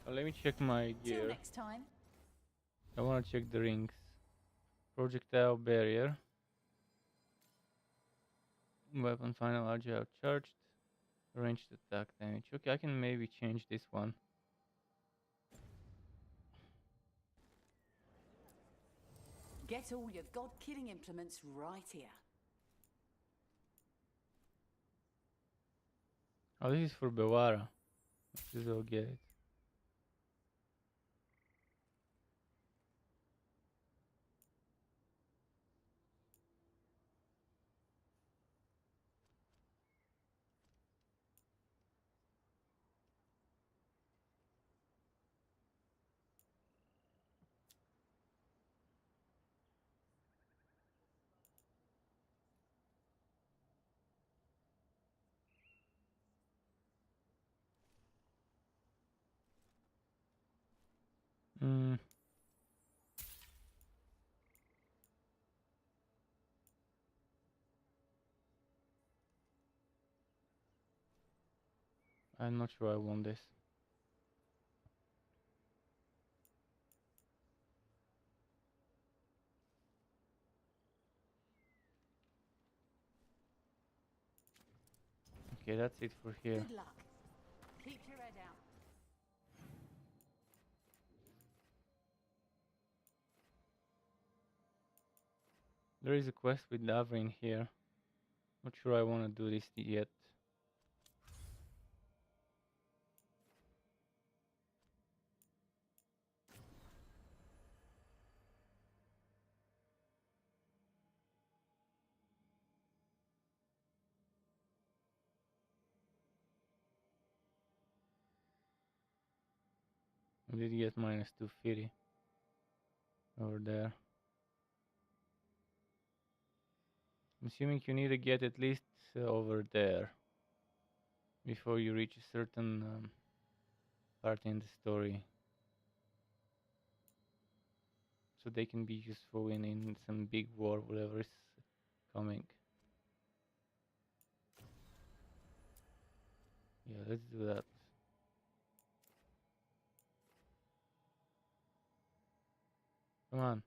Speaker 1: Let me check my gear.
Speaker 12: Till next time.
Speaker 1: I want to check the rings. Projectile barrier. Weapon final agile charged. Ranged attack damage. Okay, I can maybe change this one.
Speaker 12: Get all your god-killing implements right here.
Speaker 1: Oh, this is for Bewara. This is all get it. I'm not sure I want this. Okay, that's it for here.
Speaker 12: Good luck. Keep your head out.
Speaker 1: There is a quest with Lava in here. Not sure I want to do this yet. I did get minus 250 over there. I'm assuming you need to get at least over there before you reach a certain part in the story, so they can be useful in some big war, whatever is coming. Yeah, let's do that. Come on.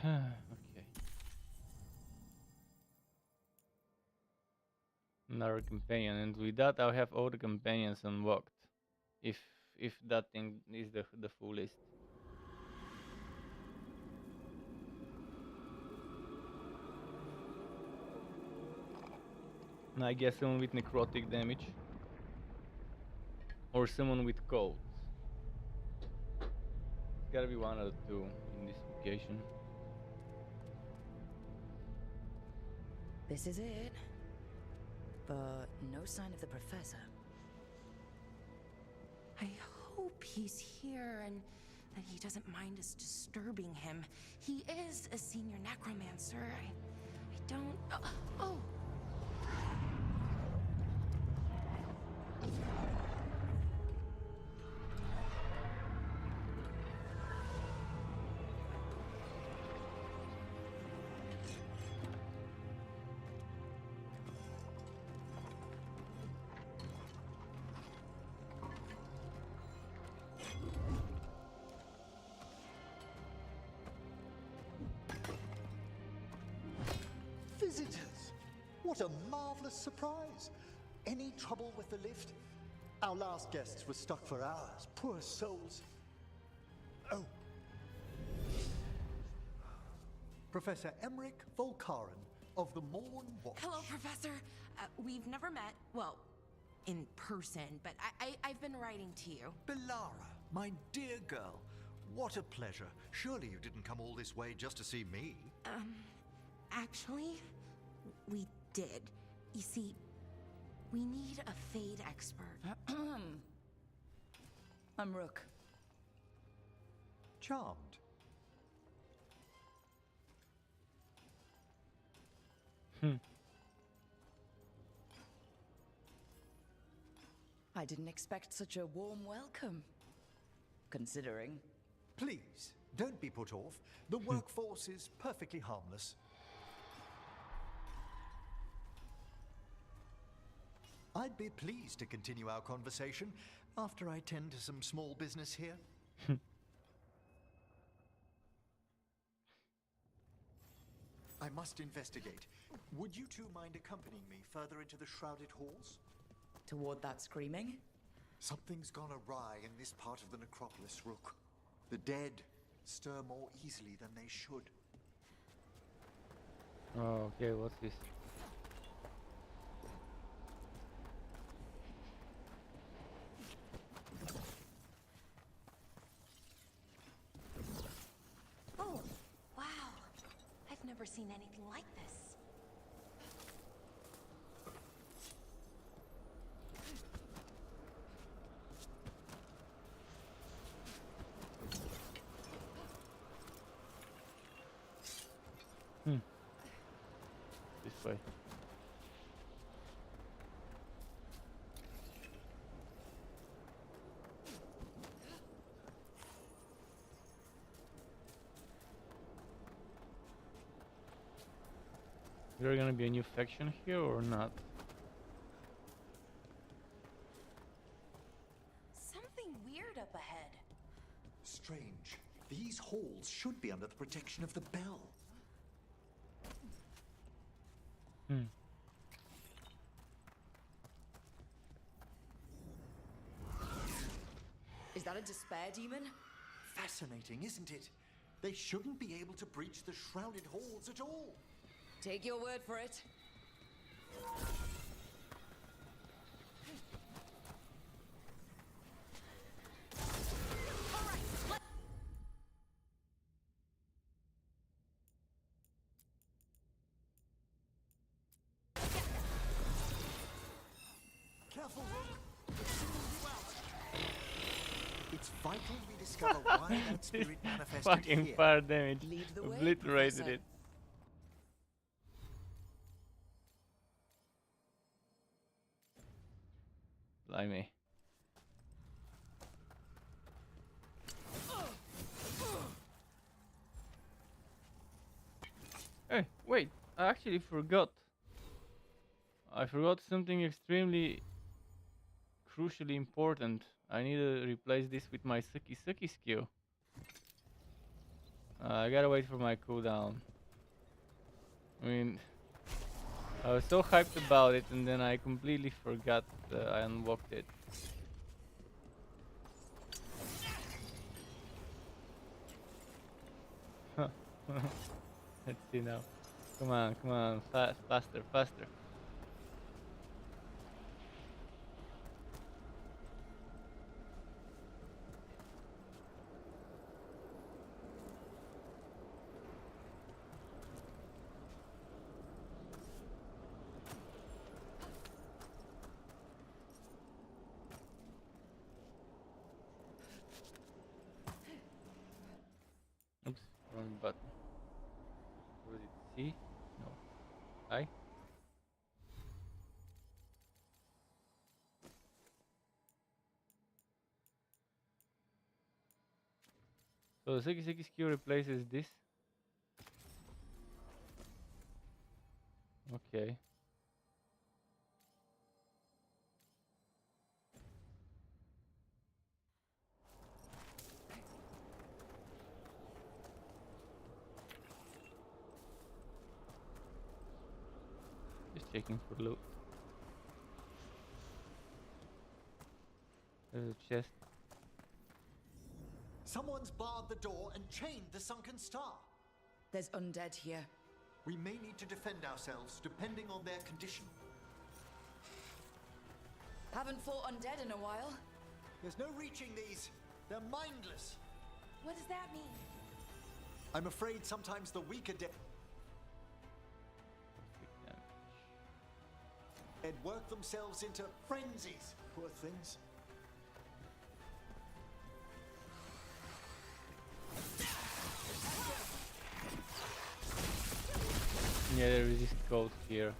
Speaker 1: Okay. Another companion, and with that I'll have all the companions unlocked. If that thing is the full list. And I guess someone with necrotic damage. Or someone with cold. It's gotta be one of the two in this location.
Speaker 3: This is it. But no sign of the professor.
Speaker 4: I hope he's here and that he doesn't mind us disturbing him. He is a senior necromancer. I don't... Oh!
Speaker 13: Visitors! What a marvelous surprise! Any trouble with the lift? Our last guests were stuck for hours. Poor souls. Oh. Professor Emmerich Volkaren of the Morn Watch.
Speaker 4: Hello, Professor. We've never met, well, in person, but I've been writing to you.
Speaker 13: Belara, my dear girl. What a pleasure. Surely you didn't come all this way just to see me.
Speaker 4: Actually, we did. You see, we need a Fade expert.
Speaker 3: I'm Rook.
Speaker 13: Charmed.
Speaker 3: I didn't expect such a warm welcome. Considering.
Speaker 13: Please, don't be put off. The workforce is perfectly harmless. I'd be pleased to continue our conversation after I tend to some small business here. I must investigate. Would you two mind accompanying me further into the shrouded halls?
Speaker 3: Toward that screaming?
Speaker 13: Something's gone awry in this part of the necropolis, Rook. The dead stir more easily than they should.
Speaker 1: Oh, okay, what's this?
Speaker 4: Oh, wow. I've never seen anything like this.
Speaker 1: This way. there gonna be a new faction here or not?
Speaker 4: Something weird up ahead.
Speaker 13: Strange. These halls should be under the protection of the bell.
Speaker 3: Is that a despair demon?
Speaker 13: Fascinating, isn't it? They shouldn't be able to breach the shrouded halls at all.
Speaker 3: Take your word for it.
Speaker 13: Careful, Rook. It's singling you out. It's vital we discover why that spirit manifested
Speaker 1: Fucking
Speaker 13: here.
Speaker 1: fire damage.
Speaker 3: Lead the way,
Speaker 1: Obliterated
Speaker 3: Professor.
Speaker 1: it. Blimey. Hey, wait, I actually forgot. I forgot something extremely crucially important. I need to replace this with my Suki Suki skill. I gotta wait for my cooldown. I mean, I was so hyped about it and then I completely forgot I unlocked it. Let's see now. Come on, faster, faster. Oops, wrong button. Was it C? No. I? So the Suki Suki skill replaces this. Okay. Just checking for loot. There's a chest.
Speaker 13: Someone's barred the door and chained the sunken star.
Speaker 3: There's undead here.
Speaker 13: We may need to defend ourselves depending on their condition.
Speaker 3: Haven't fought undead in a while.
Speaker 13: There's no reaching these. They're mindless.
Speaker 4: What does that mean?
Speaker 13: I'm afraid sometimes the weaker dead work themselves into frenzies. Poor things.
Speaker 1: Yeah, there is this code here.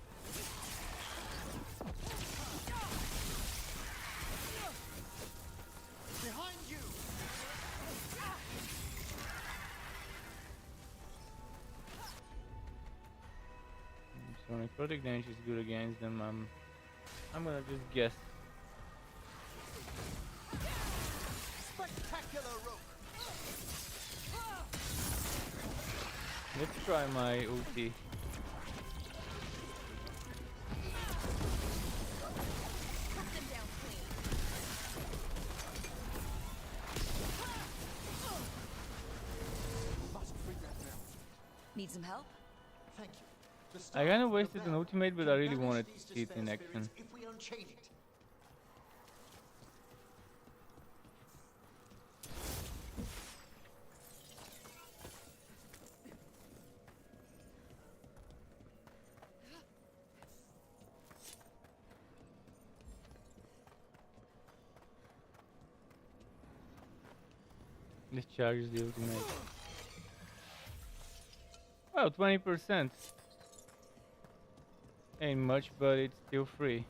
Speaker 13: Behind you.
Speaker 1: So necrotic damage is good against them. I'm gonna just guess.
Speaker 13: Spectacular rope.
Speaker 1: Let's try my ulti.
Speaker 3: Need some help?
Speaker 13: Thank you.
Speaker 1: I kind of wasted an ultimate, but I really wanted to see it in action.
Speaker 13: If we unchain it.
Speaker 1: This charges the ultimate. Well, 20%. Ain't much, but it's still free.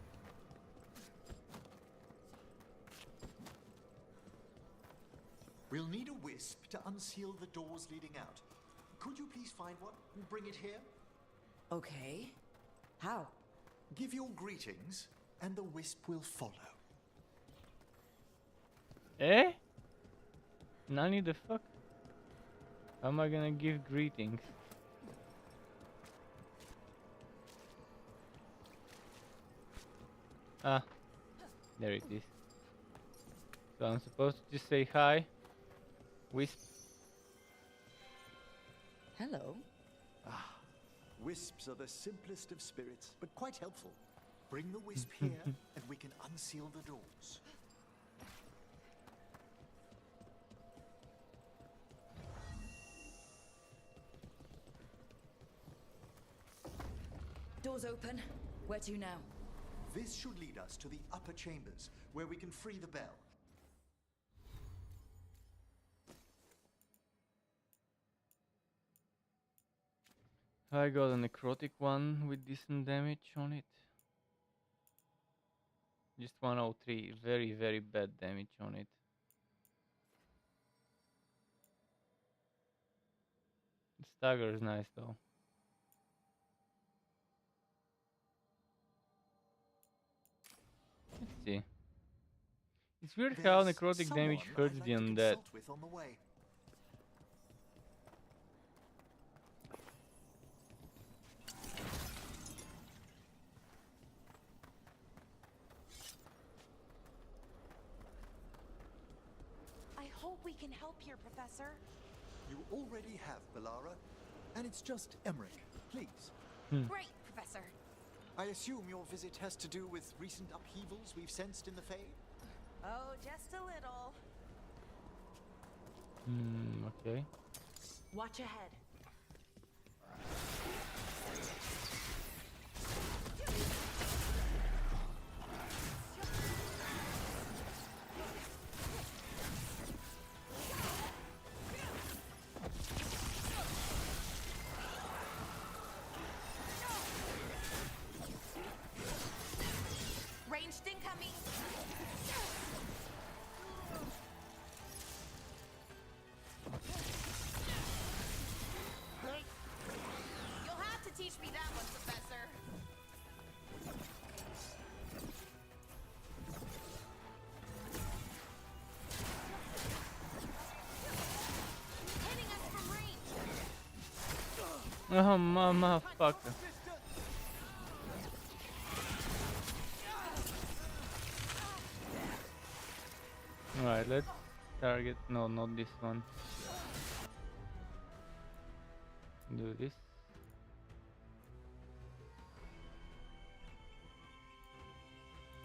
Speaker 13: We'll need a wisp to unseal the doors leading out. Could you please find one and bring it here?
Speaker 3: Okay. How?
Speaker 13: Give your greetings, and the wisp will follow.
Speaker 1: Eh? Nani the fuck? How am I gonna give greetings? Ah, there it is. So I'm supposed to just say hi. Wisp.
Speaker 3: Hello.
Speaker 13: Ah, wisps are the simplest of spirits, but quite helpful. Bring the wisp here, and we can unseal the doors.
Speaker 3: Doors open. Where to now?
Speaker 13: This should lead us to the upper chambers, where we can free the bell.
Speaker 1: I got a necrotic one with decent damage on it. Just 103, very, very bad damage on it. The stagger is nice though. Let's see. It's weird how necrotic damage hurts the undead.
Speaker 13: On the way.
Speaker 4: I hope we can help here, Professor.
Speaker 13: You already have, Bellara. And it's just Emmerich. Please.
Speaker 4: Great, Professor.
Speaker 13: I assume your visit has to do with recent upheavals we've sensed in the Fae?
Speaker 4: Oh, just a little.
Speaker 1: Okay.
Speaker 7: Watch ahead.
Speaker 4: Ranged incoming. You'll have to teach me that one, Professor. Hitting us from range.
Speaker 1: Oh, motherfucker. Alright, let's target. No, not this one. Do this.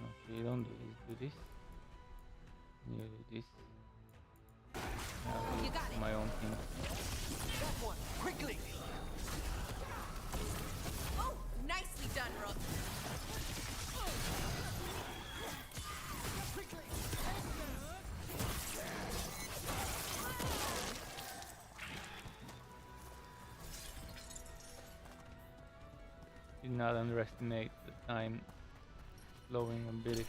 Speaker 1: Okay, don't do this. Do this. You do this.
Speaker 4: You got it.
Speaker 1: My own thing.
Speaker 13: That one! Quickly!
Speaker 4: Oh, nicely done, Rook.
Speaker 1: Do not underestimate the time slowing ability.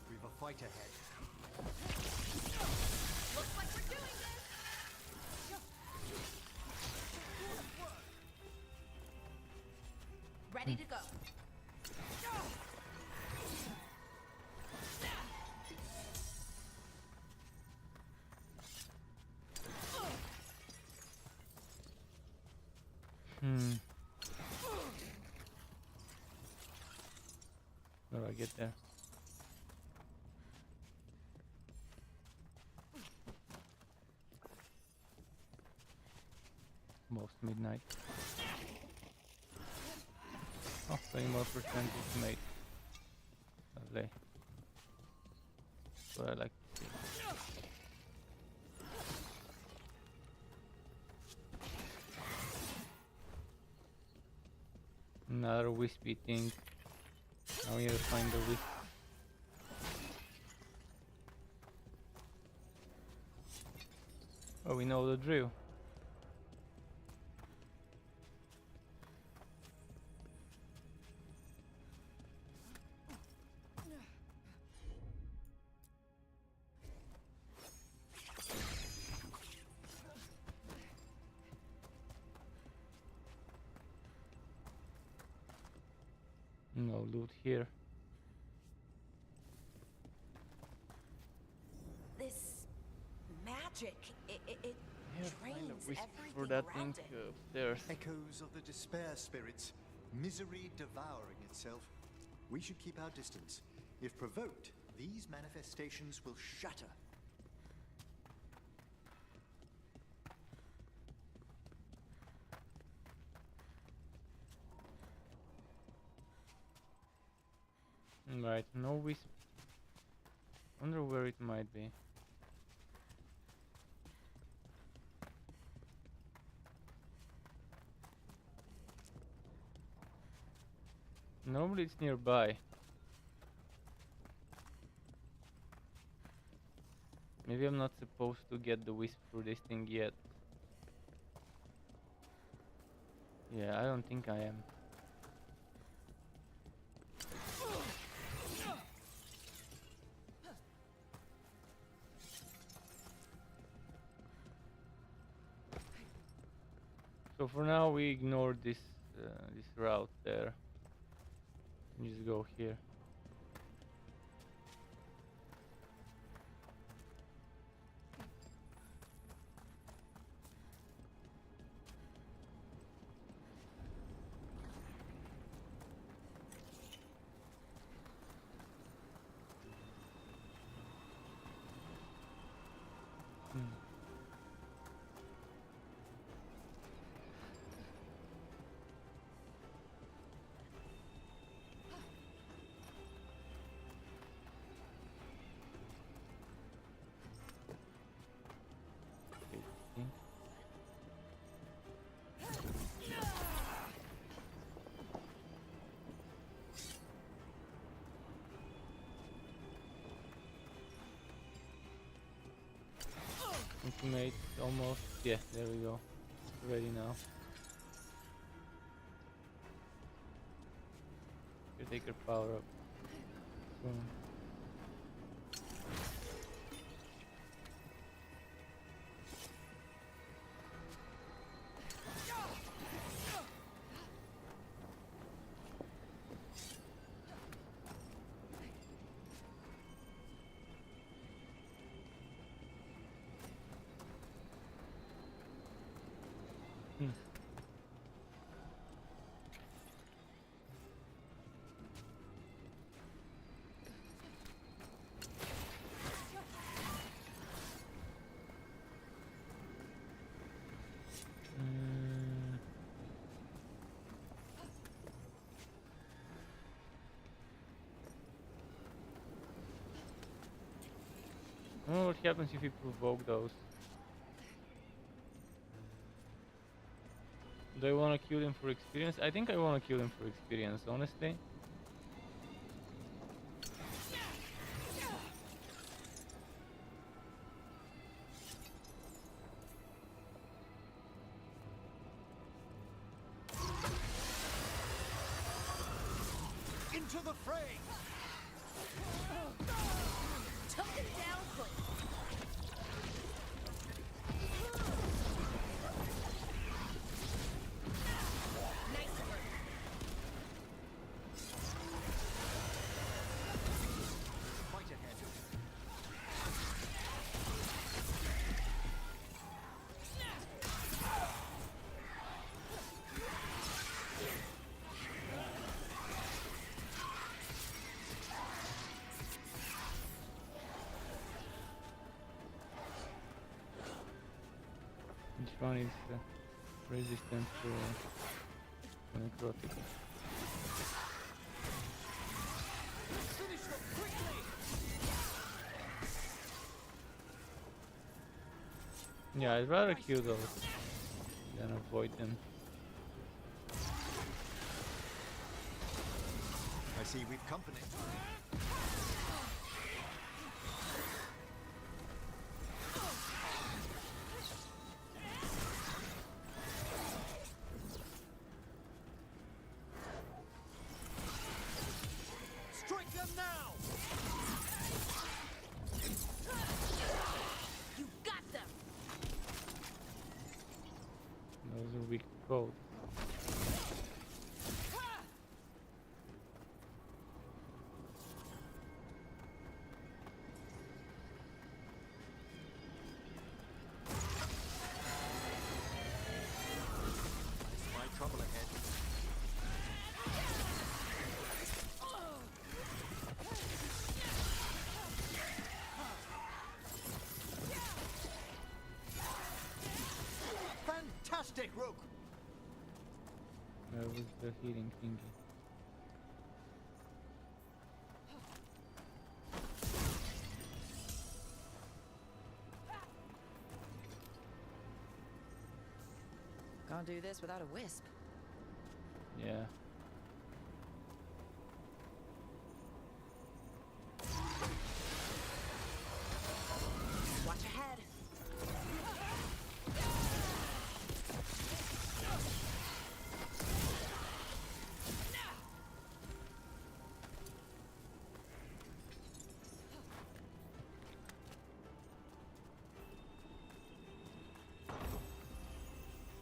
Speaker 13: We've a fight ahead.
Speaker 4: Looks like we're doing this. Ready to go.
Speaker 1: How do I get there? Most midnight. Oh, 20 more percentage mate. Lovely. That's what I like to see. Another wispy thing. Now we need to find the wisp. Oh, we know the drill. No loot here.
Speaker 4: This magic, it
Speaker 1: Find a
Speaker 4: drains
Speaker 1: wisp
Speaker 4: everything
Speaker 1: for that thing
Speaker 4: around it.
Speaker 1: upstairs.
Speaker 13: Echoes of the despair spirits, misery devouring itself. We should keep our distance. If provoked, these manifestations will shatter.
Speaker 1: Right, no wisp. Wonder where it might be. Normally it's nearby. Maybe I'm not supposed to get the wisp for this thing yet. Yeah, I don't think I am. So for now we ignore this this route there. And just go here. Ultimate almost. Yeah, there we go. Ready now. You take your power up. Boom. Oh, what happens if you provoke those? Do I want to kill them for experience? I think I want to kill them for experience, honestly.
Speaker 13: Into the fray!
Speaker 4: Took him down quick. Nice work.
Speaker 13: Right ahead.
Speaker 1: Which one is resistant to necrotic?
Speaker 11: Finish them quickly!
Speaker 1: Yeah, I'd rather kill those than avoid them.
Speaker 13: I see we've company.
Speaker 11: Strike them now!
Speaker 4: You got them.
Speaker 1: Those are weak to cold.
Speaker 13: deck, Rogue.
Speaker 1: Where was the healing thingy?
Speaker 3: Can't do this without a wisp.
Speaker 1: Yeah.
Speaker 7: Watch ahead.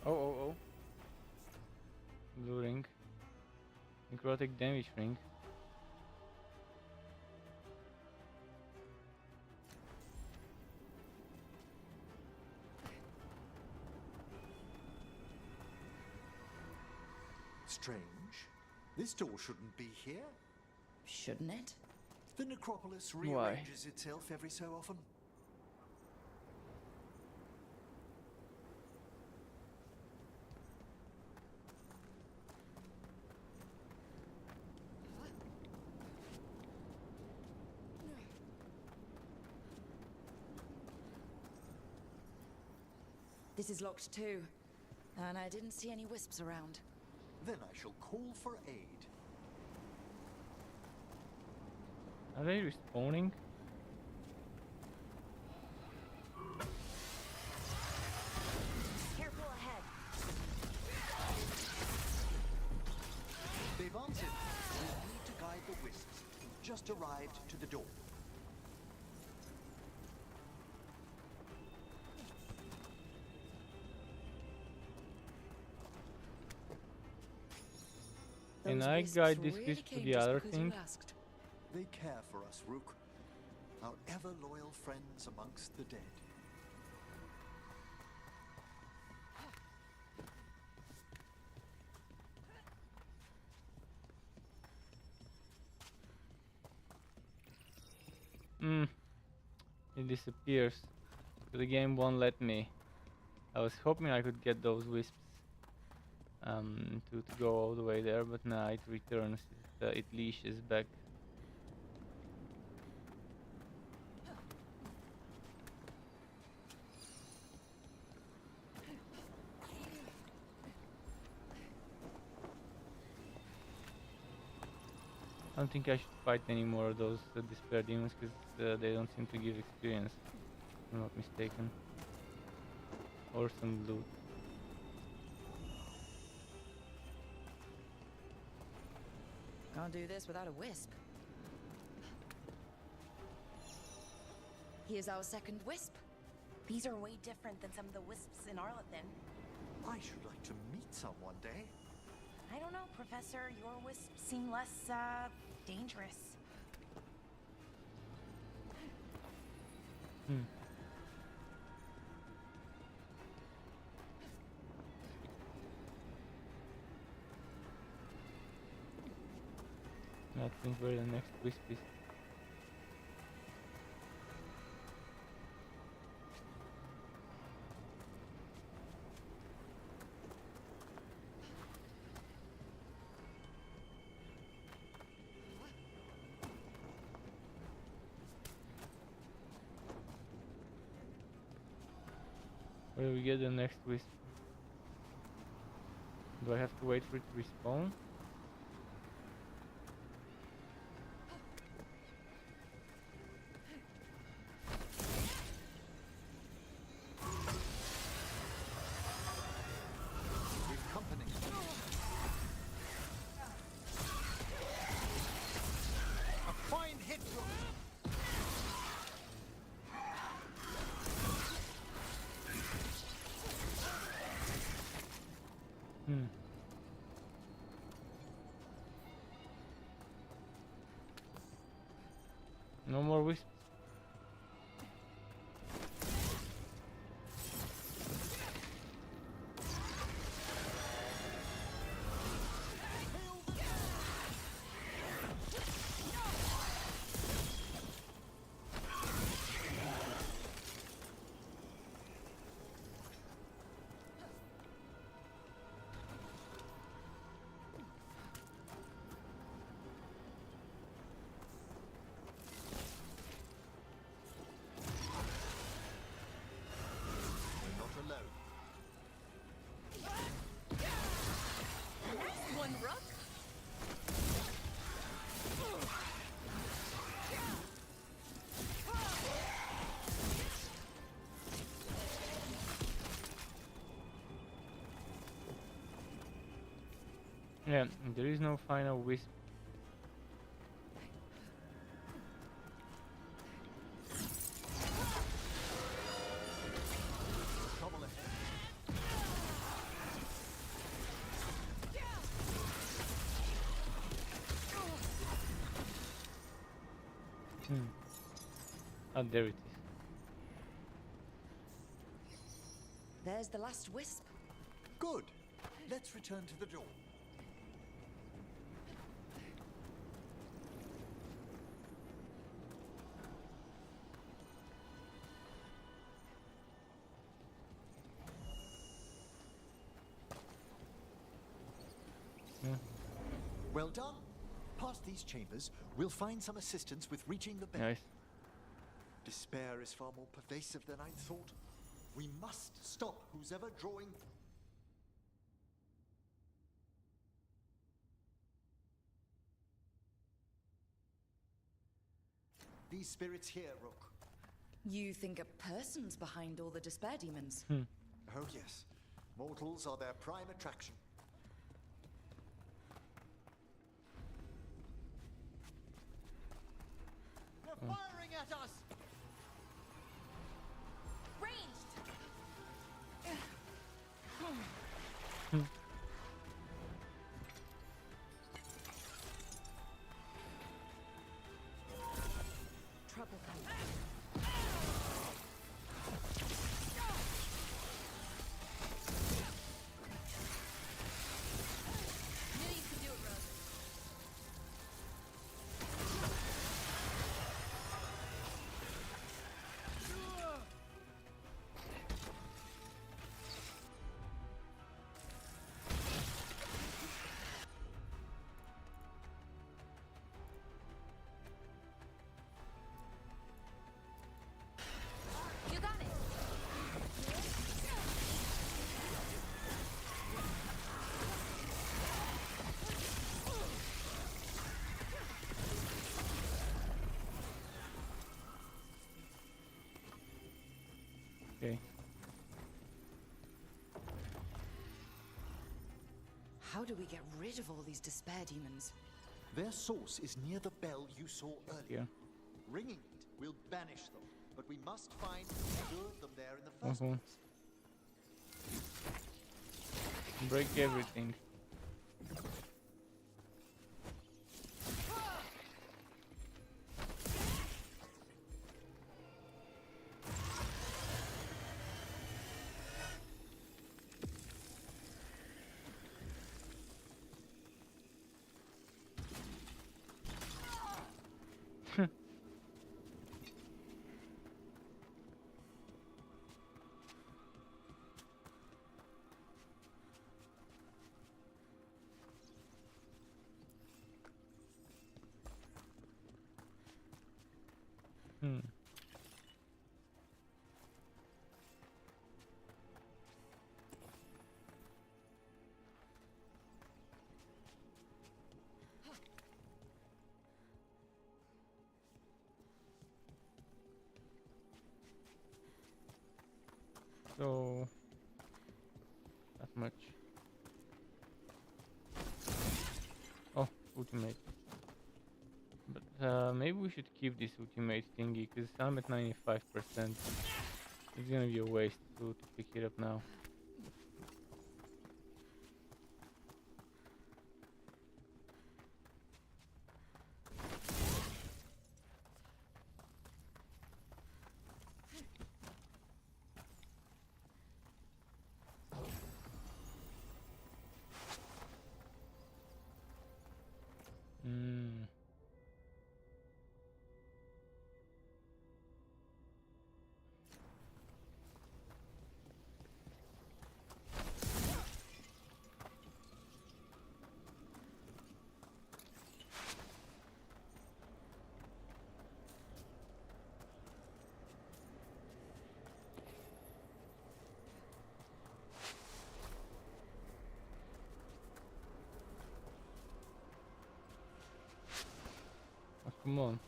Speaker 1: Oh. Blue ring. Necrotic damage ring.
Speaker 13: Strange. This door shouldn't be here.
Speaker 3: Shouldn't it?
Speaker 13: The necropolis
Speaker 1: Why?
Speaker 13: rearranges itself every so often.
Speaker 3: This is locked too. And I didn't see any wisps around.
Speaker 13: Then I shall call for aid.
Speaker 1: Are they respawning?
Speaker 7: Careful ahead.
Speaker 13: They've answered. We need to guide the wisps. Just arrived to the door.
Speaker 1: Can
Speaker 3: Those
Speaker 1: I
Speaker 3: wisps
Speaker 1: guide this
Speaker 3: really
Speaker 1: wisp to
Speaker 3: came
Speaker 1: the
Speaker 3: just
Speaker 1: other
Speaker 3: because you
Speaker 1: thing?
Speaker 3: asked.
Speaker 13: They care for us, Rook. Our ever-loyal friends amongst the dead.
Speaker 1: It disappears. The game won't let me. I was hoping I could get those wisps to go all the way there, but nah, it returns. It leashes back. I don't think I should fight any more of those despair demons because they don't seem to give experience, if I'm not mistaken. Or some loot.
Speaker 3: Can't do this without a wisp. Here's our second wisp.
Speaker 4: These are way different than some of the wisps in Arlington.
Speaker 13: I should like to meet some one day.
Speaker 4: I don't know, Professor. Your wisps seem less, dangerous.
Speaker 1: I think where the next wisp is. Where do we get the next wisp? Do I have to wait for it to respawn?
Speaker 13: With company. A fine hit, Rook. No more wisps.
Speaker 1: Yeah, there is no final wisp.
Speaker 13: Trouble ahead.
Speaker 1: Ah, there it is.
Speaker 3: There's the last wisp.
Speaker 13: Good. Let's return to the door. Well done. Past these chambers, we'll find some assistance with reaching the bell.
Speaker 1: Nice.
Speaker 13: Despair is far more pervasive than I thought. We must stop who's ever drawing. These spirits here, Rook.
Speaker 3: You think a person's behind all the despair demons?
Speaker 13: Oh yes. Mortals are their prime attraction. They're firing at us!
Speaker 3: Trouble coming.
Speaker 2: Knew you could do it, Rogue. You got it.
Speaker 1: Okay.
Speaker 3: How do we get rid of all these despair demons?
Speaker 13: Their source is near the bell you saw earlier.
Speaker 1: Yeah.
Speaker 13: Ringing it will banish them, but we must find who lured them there in the first place.
Speaker 1: Break everything. So, not much. Oh, ultimate. But maybe we should keep this ultimate thingy, because I'm at 95%. It's gonna be a waste to pick it up now. Oh, come on.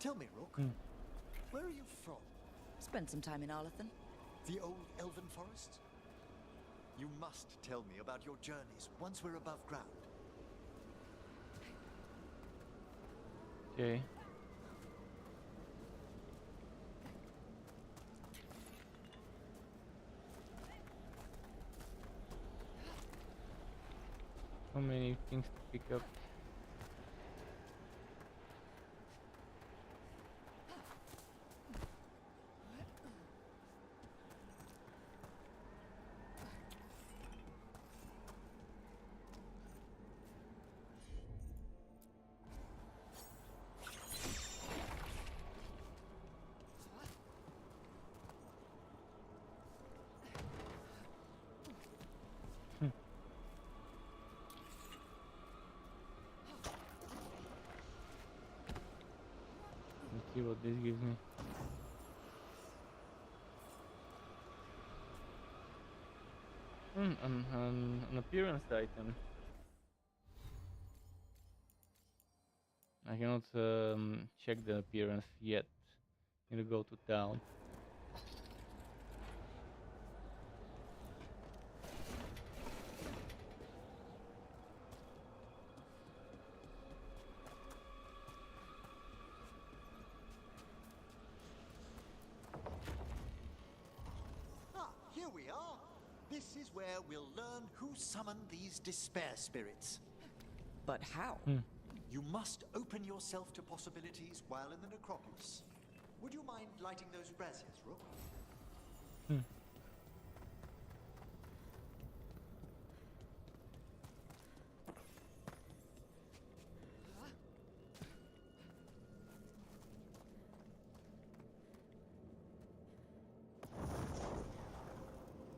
Speaker 13: Tell me, Rook, where are you from?
Speaker 3: Spent some time in Arlathan.
Speaker 13: The old elven forests? You must tell me about your journeys once we're above ground.
Speaker 1: Okay. So many things to pick up. Let's see what this gives me. An appearance item. I cannot check the appearance yet. Need to go to town.
Speaker 13: Ah, here we are. This is where we'll learn who summoned these despair spirits.
Speaker 3: But how?
Speaker 13: You must open yourself to possibilities while in the necropolis. Would you mind lighting those braziers, Rook?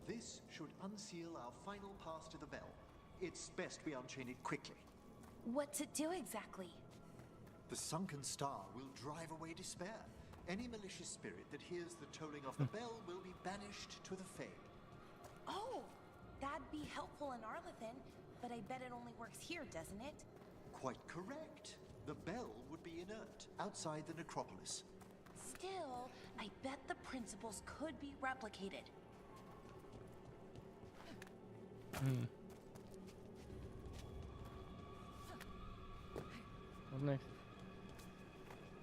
Speaker 13: This should unseal our final pass to the bell. It's best we unchain it quickly.
Speaker 4: What's it do exactly?
Speaker 13: The sunken star will drive away despair. Any malicious spirit that hears the tolling of the bell will be banished to the Fade.
Speaker 4: Oh, that'd be helpful in Arlathan, but I bet it only works here, doesn't it?
Speaker 13: Quite correct. The bell would be inert outside the necropolis.
Speaker 4: Still, I bet the principles could be replicated.
Speaker 1: What next?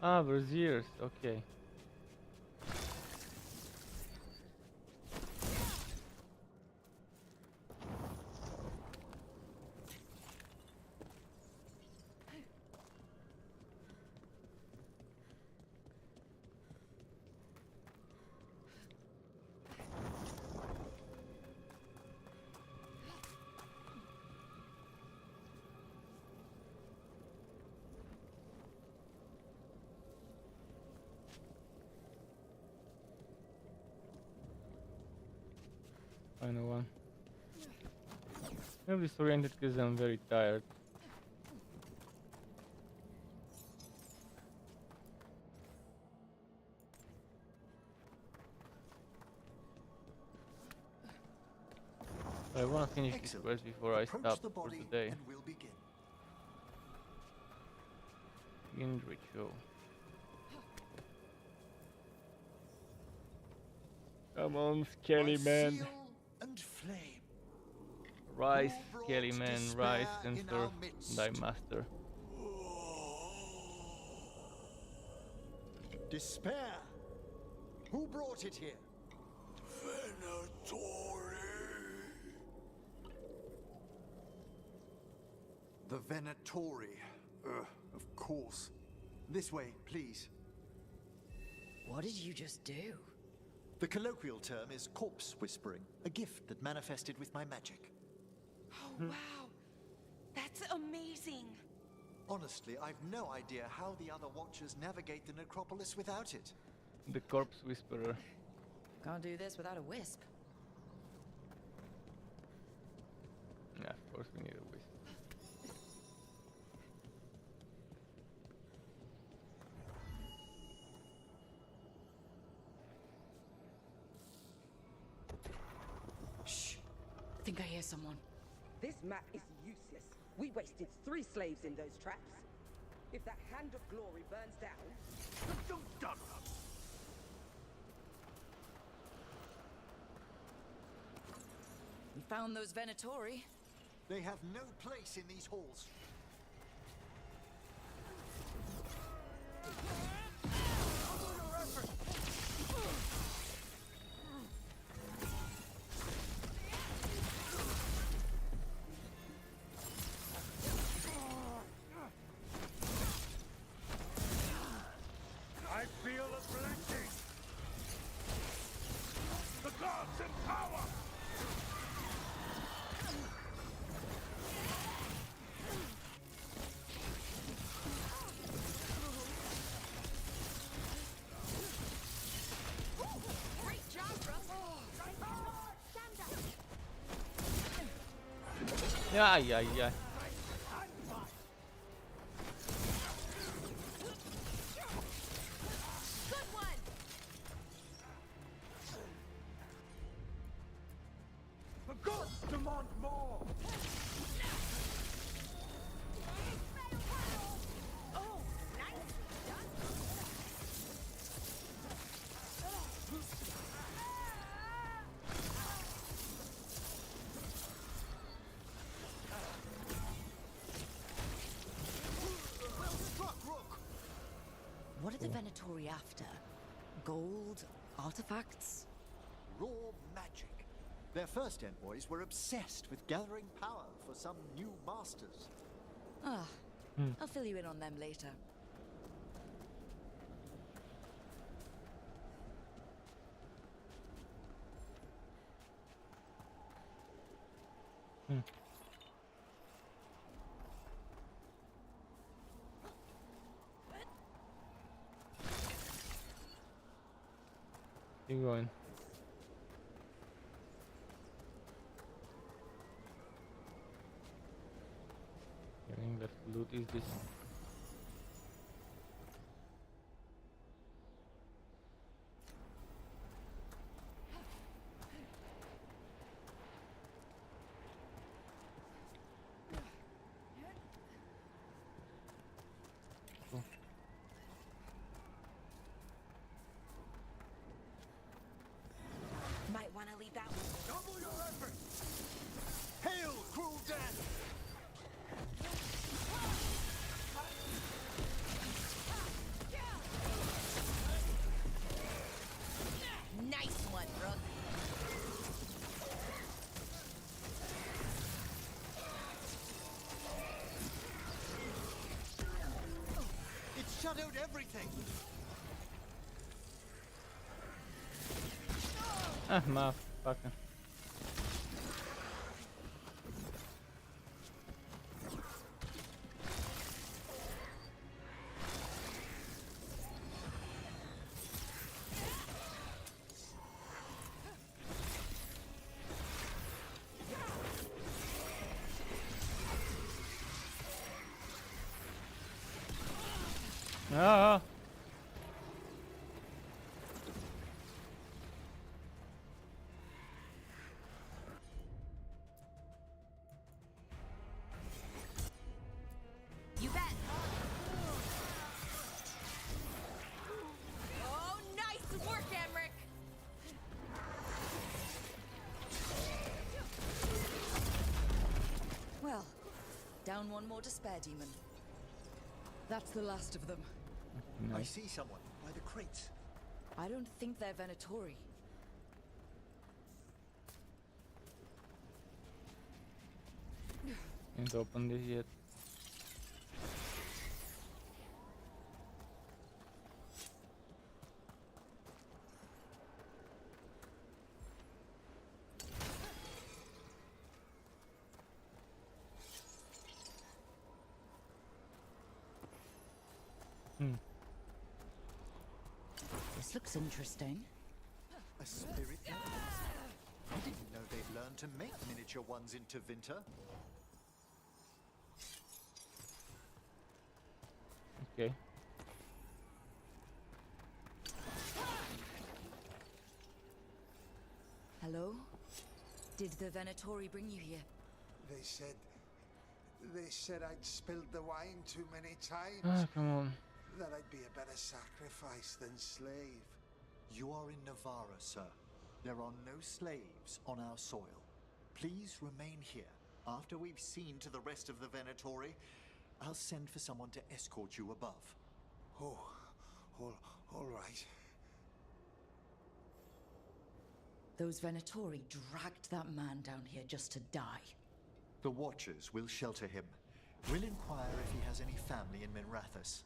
Speaker 1: Ah, braziers. Okay. Final one. I'm disoriented because I'm very tired. I want to finish this quest before I stop for today.
Speaker 13: We'll begin.
Speaker 1: Begin ritual. Come on, Skelly man.
Speaker 13: And flame.
Speaker 1: Rise, Skelly man, rise and serve thy master.
Speaker 13: Despair? Who brought it here?
Speaker 8: Venatori.
Speaker 13: The Venatori. Of course. This way, please.
Speaker 3: What did you just do?
Speaker 13: The colloquial term is corpse whispering, a gift that manifested with my magic.
Speaker 4: Oh, wow. That's amazing.
Speaker 13: Honestly, I've no idea how the other Watchers navigate the necropolis without it.
Speaker 1: The corpse whisperer.
Speaker 3: Can't do this without a wisp.
Speaker 1: Yeah, of course we need a wisp.
Speaker 12: Shh. I think I hear someone.
Speaker 14: This map is useless. We wasted 3 slaves in those traps. If that hand of glory burns down...
Speaker 8: Don't done up!
Speaker 3: We found those Venatori.
Speaker 13: They have no place in these halls.
Speaker 8: I feel a blessing! The gods in power!
Speaker 4: Great job, Russell!
Speaker 1: Yeah, yeah, yeah.
Speaker 4: Good one!
Speaker 8: The gods demand more!
Speaker 4: Oh, nice done!
Speaker 13: Well struck, Rook!
Speaker 3: What are the Venatori after? Gold? Artifacts?
Speaker 13: Raw magic. Their first envoys were obsessed with gathering power for some new masters.
Speaker 3: Ah, I'll fill you in on them later.
Speaker 1: Keep going. Getting that loot is this. Cool.
Speaker 4: Might want to leave that one.
Speaker 8: Double your effort!
Speaker 13: Hail, cruel death!
Speaker 4: Nice one, Rook.
Speaker 13: It shadowed everything!
Speaker 1: Ah, motherfucker. Ah!
Speaker 4: You bet. Oh, nice work, Emmerich.
Speaker 3: Well, down one more despair demon. That's the last of them.
Speaker 13: I see someone by the crates.
Speaker 3: I don't think they're Venatori.
Speaker 1: Can't open this yet.
Speaker 3: This looks interesting.
Speaker 13: A spirit necklace. I didn't know they'd learned to make miniature ones in Tevinter.
Speaker 1: Okay.
Speaker 3: Hello? Did the Venatori bring you here?
Speaker 15: They said They said I'd spilled the wine too many times.
Speaker 1: Ah, come on.
Speaker 15: That I'd be a better sacrifice than slave.
Speaker 13: You are in Navarra, sir. There are no slaves on our soil. Please remain here. After we've seen to the rest of the Venatori, I'll send for someone to escort you above.
Speaker 15: Oh, all right.
Speaker 3: Those Venatori dragged that man down here just to die.
Speaker 13: The Watchers will shelter him. We'll inquire if he has any family in Minrathous.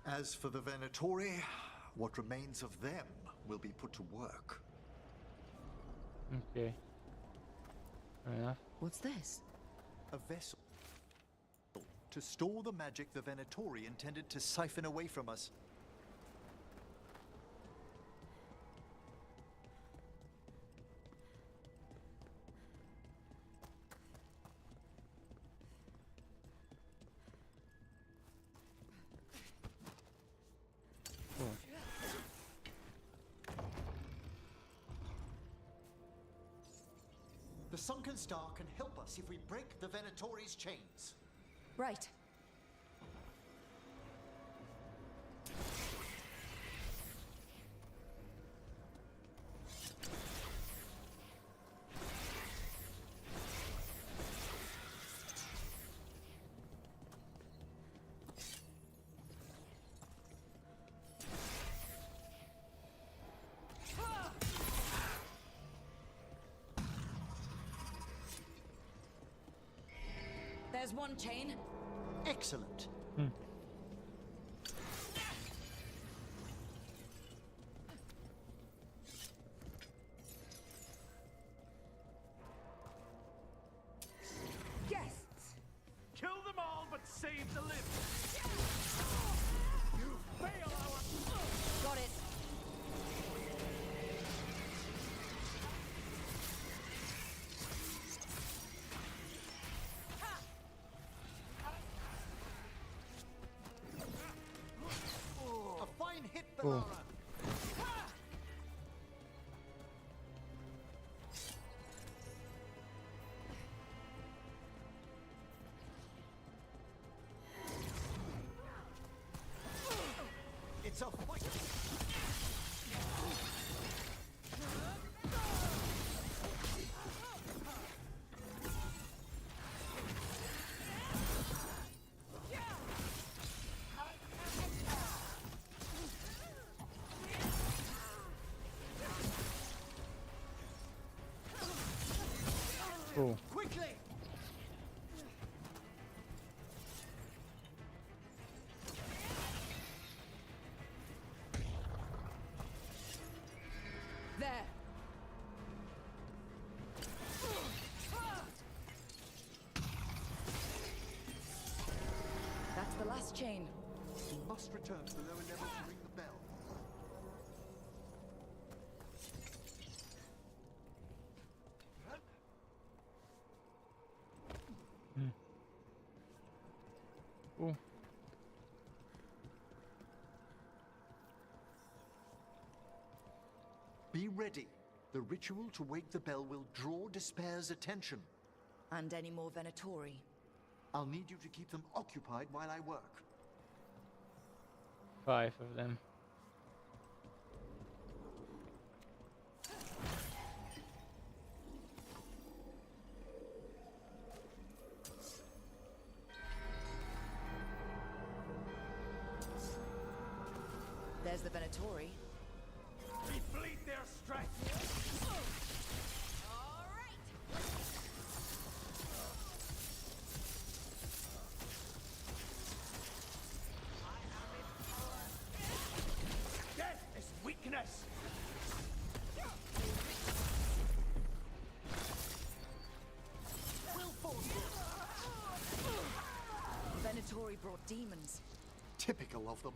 Speaker 13: As for the Venatori, what remains of them will be put to work.
Speaker 1: Okay. Fair enough.
Speaker 3: What's this?
Speaker 13: A vessel to store the magic the Venatori intended to siphon away from us. The Sunken Star can help us if we break the Venatori's chains.
Speaker 3: Right. There's one chain.
Speaker 13: Excellent.
Speaker 14: Guests! Kill them all, but save the living! You fail our...
Speaker 3: Got it.
Speaker 13: A fine hit,
Speaker 1: Cool.
Speaker 13: Benara. It's a fight.
Speaker 1: Cool.
Speaker 13: Quickly!
Speaker 3: There. That's the last chain.
Speaker 13: We must return to the lower level to ring the bell.
Speaker 1: Cool.
Speaker 13: Be ready. The ritual to wake the bell will draw Despair's attention.
Speaker 3: And any more Venatori.
Speaker 13: I'll need you to keep them occupied while I work.
Speaker 1: 5 of them.
Speaker 3: There's the Venatori.
Speaker 14: Deplete their strength! Death is weakness!
Speaker 3: Venatori brought demons.
Speaker 13: Typical of them.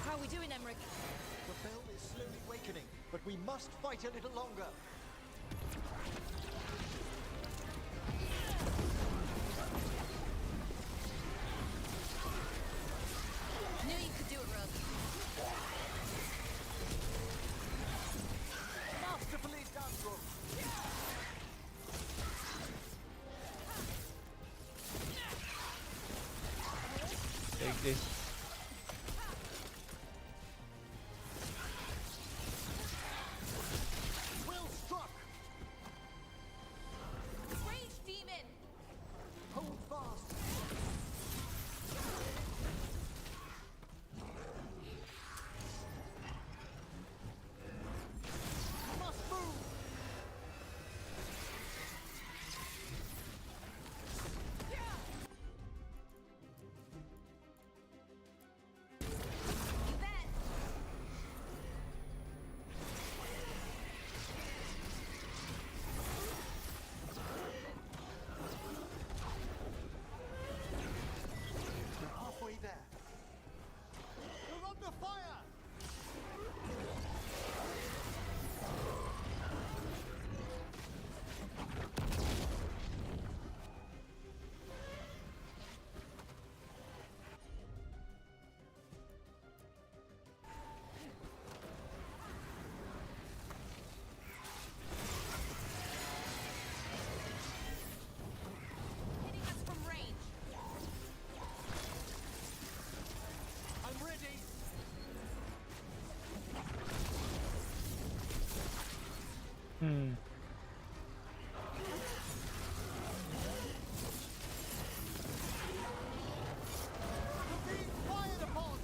Speaker 3: How are we doing, Emmerich?
Speaker 13: The bell is slowly wakening, but we must fight a little longer.
Speaker 3: Knew you could do it, Rug.
Speaker 13: Masterfully done, Rook.
Speaker 1: Easy.
Speaker 13: Will struck!
Speaker 4: Rage demon!
Speaker 13: Hold fast! Must move! We're halfway there. We're under fire!
Speaker 4: Hitting us from range.
Speaker 13: I'm ready!
Speaker 1: Hmm.
Speaker 13: We're being fired upon!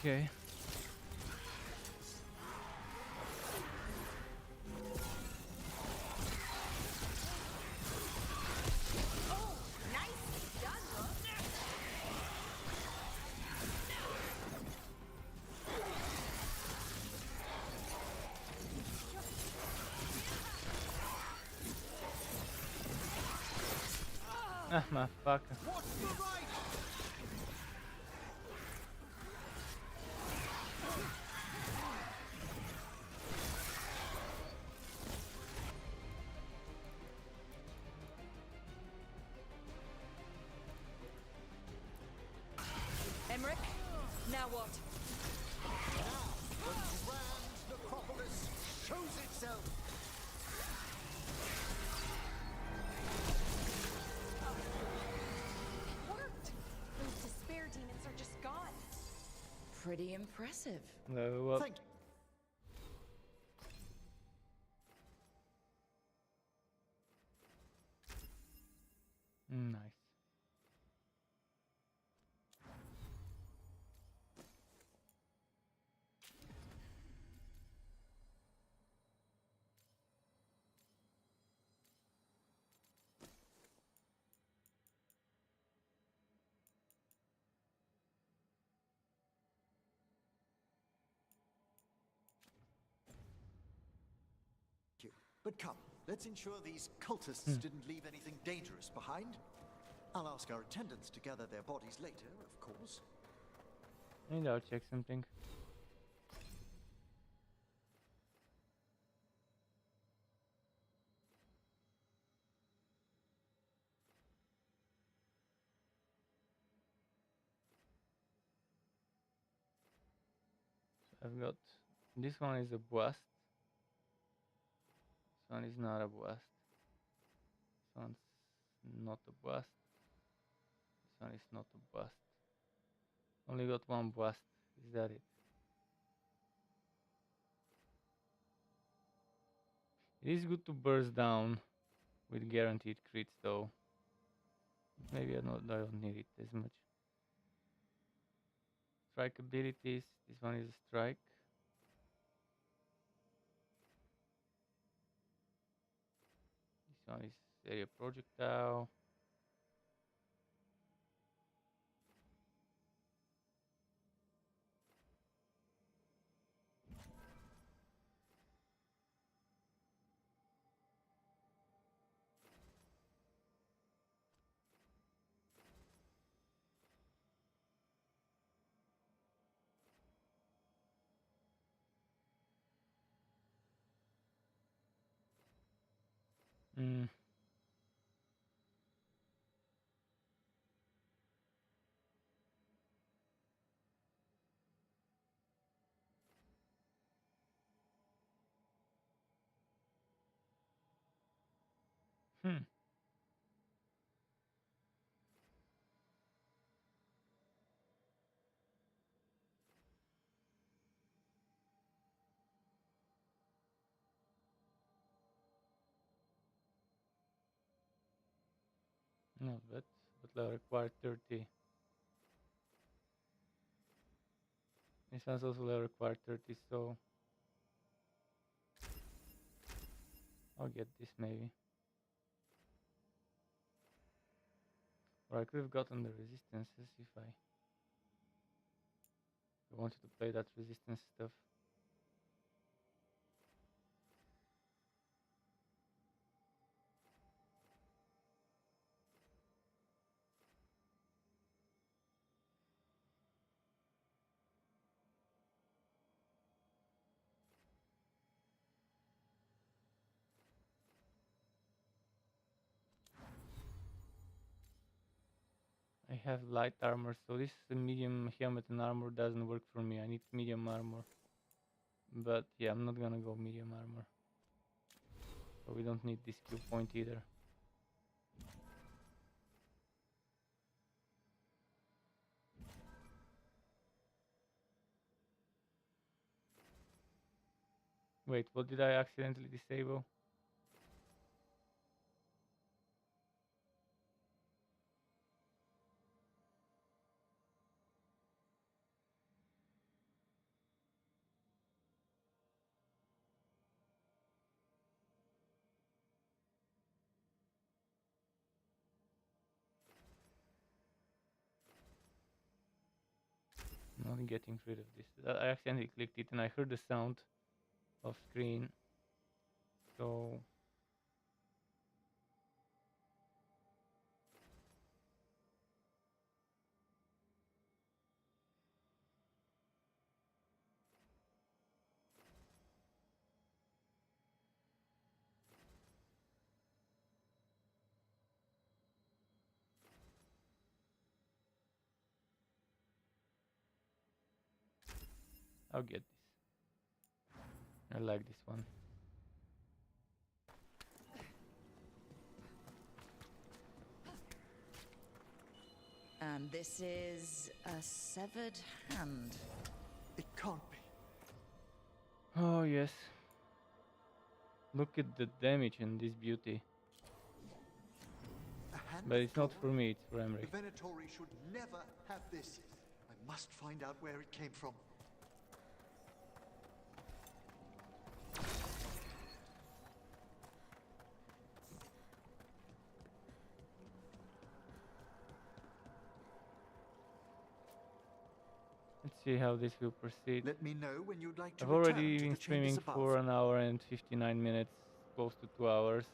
Speaker 1: Okay.
Speaker 4: Oh, nicely done, Rook.
Speaker 1: Ah, motherfucker.
Speaker 13: Watch the right!
Speaker 4: Emmerich, now what?
Speaker 13: Now, the grand necropolis shows itself!
Speaker 4: It worked! Those despair demons are just gone.
Speaker 3: Pretty impressive.
Speaker 1: Level up.
Speaker 13: Thank you.
Speaker 1: Nice.
Speaker 13: But come, let's ensure these cultists didn't leave anything dangerous behind. I'll ask our attendants to gather their bodies later, of course.
Speaker 1: Maybe I'll check something. So I've got this one is a blast. This one is not a blast. This one's not a blast. This one is not a blast. Only got one blast. Is that it? It is good to burst down with guaranteed crits though. Maybe I don't need it as much. Strike abilities. This one is a strike. This one is area projectile. Mm. No, but level required 30. This one's also level required 30, so I'll get this maybe. Or I could have gotten the resistances if I wanted to play that resistance stuff. I have light armor, so this medium helmet and armor doesn't work for me. I need medium armor. But yeah, I'm not gonna go medium armor. So we don't need this skill point either. Wait, what did I accidentally disable? Not getting rid of this. I accidentally clicked it and I heard the sound off screen. So I'll get this. I like this one.
Speaker 3: And this is a severed hand.
Speaker 13: It can't be.
Speaker 1: Oh yes. Look at the damage in this beauty. But it's not for me, it's for Emmerich.
Speaker 13: The Venatori should never have this. I must find out where it came from.
Speaker 1: Let's see how this will proceed.
Speaker 13: Let me know when you'd like to
Speaker 1: I've
Speaker 13: return
Speaker 1: already
Speaker 13: to
Speaker 1: been
Speaker 13: the chambers
Speaker 1: streaming
Speaker 13: above.
Speaker 1: for an hour and 59 minutes, close to 2 hours.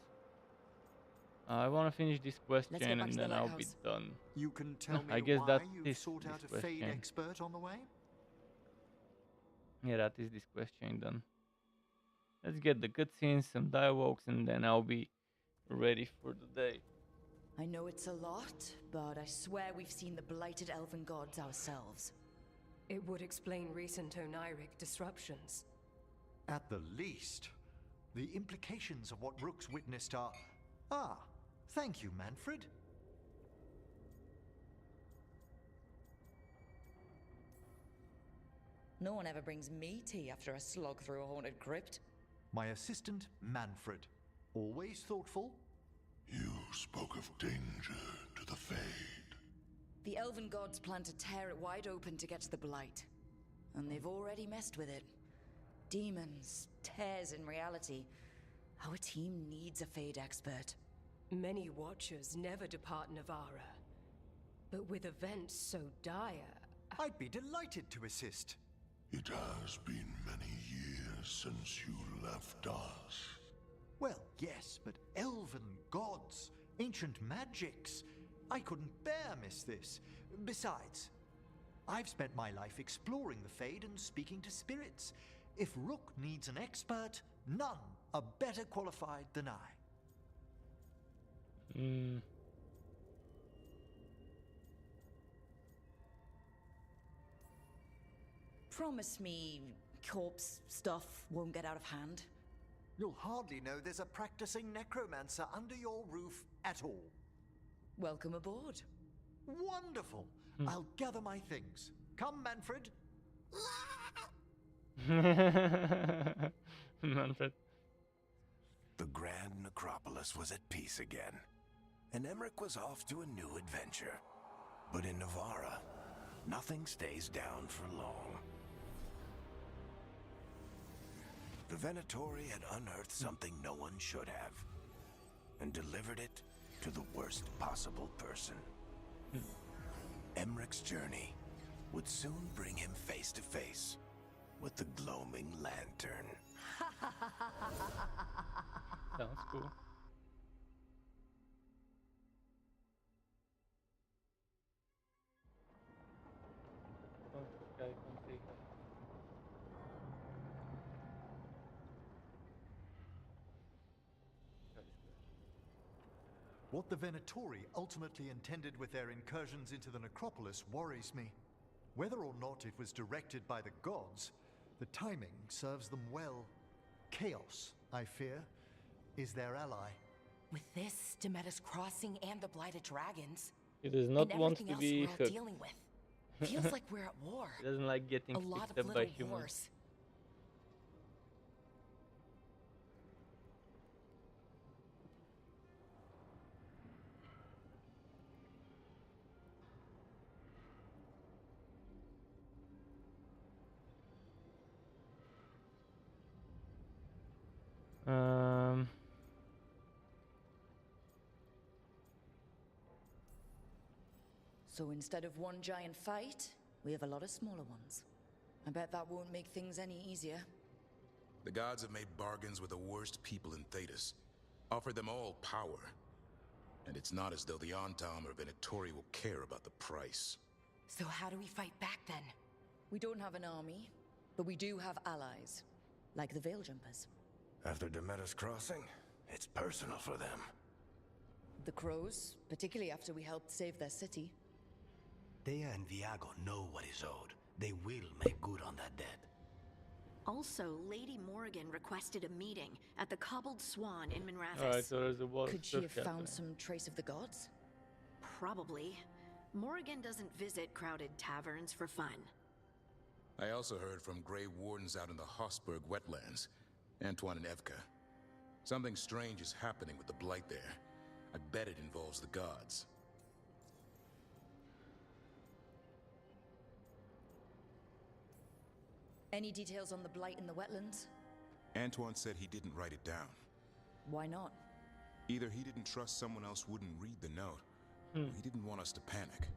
Speaker 1: I want to finish this quest
Speaker 3: Let's
Speaker 1: chain
Speaker 3: get back
Speaker 1: and
Speaker 3: to the
Speaker 1: then I'll be
Speaker 3: lighthouse.
Speaker 1: done.
Speaker 13: You can tell me
Speaker 1: I guess
Speaker 13: why
Speaker 1: that
Speaker 13: you've
Speaker 1: is
Speaker 13: sought
Speaker 1: this
Speaker 13: out a
Speaker 1: quest
Speaker 13: Fade
Speaker 1: chain.
Speaker 13: expert on the way?
Speaker 1: Yeah, that is this quest chain done. Let's get the cutscenes, some dialogues, and then I'll be ready for the day.
Speaker 3: I know it's a lot, but I swear we've seen the blighted elven gods ourselves.
Speaker 5: It would explain recent Oniric disruptions.
Speaker 13: At the least. The implications of what Rook's witnessed are... Ah, thank you, Manfred.
Speaker 3: No one ever brings me tea after a slog through a haunted crypt.
Speaker 13: My assistant, Manfred. Always thoughtful.
Speaker 8: You spoke of danger to the Fade.
Speaker 3: The elven gods plan to tear it wide open to get to the blight. And they've already messed with it. Demons, tears in reality. Our team needs a Fade expert.
Speaker 5: Many Watchers never depart Navarra. But with events so dire...
Speaker 13: I'd be delighted to assist.
Speaker 8: It has been many years since you left us.
Speaker 13: Well, yes, but elven gods, ancient magics. I couldn't bear miss this. Besides, I've spent my life exploring the Fade and speaking to spirits. If Rook needs an expert, none are better qualified than I.
Speaker 3: Promise me corpse stuff won't get out of hand.
Speaker 13: You'll hardly know there's a practicing necromancer under your roof at all.
Speaker 3: Welcome aboard.
Speaker 13: Wonderful. I'll gather my things. Come, Manfred.
Speaker 1: Manfred.
Speaker 8: The Grand Necropolis was at peace again. and Emmerich was off to a new adventure. But in Navarra, nothing stays down for long. The Venatori had unearthed something no one should have, and delivered it to the worst possible person. Emmerich's journey would soon bring him face to face with the gloaming lantern.
Speaker 1: Sounds cool. Okay, I can see.
Speaker 13: What the Venatori ultimately intended with their incursions into the necropolis worries me. Whether or not it was directed by the gods, the timing serves them well. Chaos, I fear, is their ally.
Speaker 4: With this, Demeter's Crossing and the Blighted Dragons,
Speaker 1: He does not
Speaker 4: and
Speaker 1: want
Speaker 4: everything
Speaker 1: to
Speaker 4: else
Speaker 1: be
Speaker 4: we're all
Speaker 1: hooked.
Speaker 4: dealing with, feels like we're at war.
Speaker 1: He doesn't like getting
Speaker 4: A lot
Speaker 1: picked
Speaker 4: of
Speaker 1: up by
Speaker 4: little
Speaker 1: humans.
Speaker 4: wars.
Speaker 1: Um.
Speaker 3: So instead of one giant fight, we have a lot of smaller ones. I bet that won't make things any easier.
Speaker 6: The gods have made bargains with the worst people in Thedas, offered them all power. And it's not as though the Antam or Venatori will care about the price.
Speaker 4: So how do we fight back then?
Speaker 3: We don't have an army, but we do have allies, like the Veil Jumpers.
Speaker 8: After Demeter's Crossing, it's personal for them.
Speaker 3: The Crows, particularly after we helped save their city.
Speaker 16: Thea and Viago know what is owed. They will make good on that debt.
Speaker 2: Also, Lady Morrigan requested a meeting at the Cobbled Swan in Minrathis.
Speaker 1: Alright, so there's a war.
Speaker 3: Could she have found some trace of the gods?
Speaker 2: Probably. Morrigan doesn't visit crowded taverns for fun.
Speaker 6: I also heard from Grey Wardens out in the Hossberg wetlands, Antoine and Evka. Something strange is happening with the Blight there. I bet it involves the gods.
Speaker 3: Any details on the Blight in the wetlands?
Speaker 6: Antoine said he didn't write it down.
Speaker 3: Why not?
Speaker 6: Either he didn't trust someone else wouldn't read the note, or he didn't want us to panic.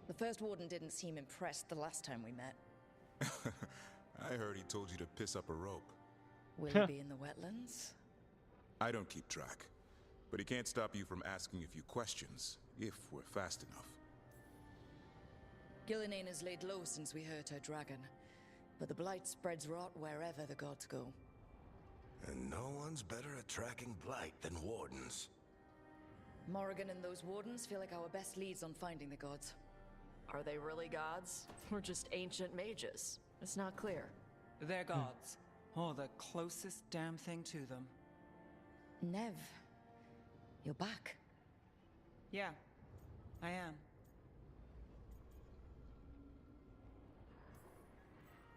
Speaker 3: The first warden didn't seem impressed the last time we met.
Speaker 6: I heard he told you to piss up a rope.
Speaker 3: Will he be in the wetlands?
Speaker 6: I don't keep track, but he can't stop you from asking a few questions, if we're fast enough.
Speaker 3: Gillinane has laid low since we hurt her dragon, but the Blight spreads rot wherever the gods go.
Speaker 8: And no one's better at tracking Blight than Wardens.
Speaker 3: Morrigan and those wardens feel like our best leads on finding the gods.
Speaker 7: Are they really gods? Or just ancient mages? It's not clear.
Speaker 11: They're gods. Or the closest damn thing to them.
Speaker 3: Nev, you're back.
Speaker 11: Yeah, I am.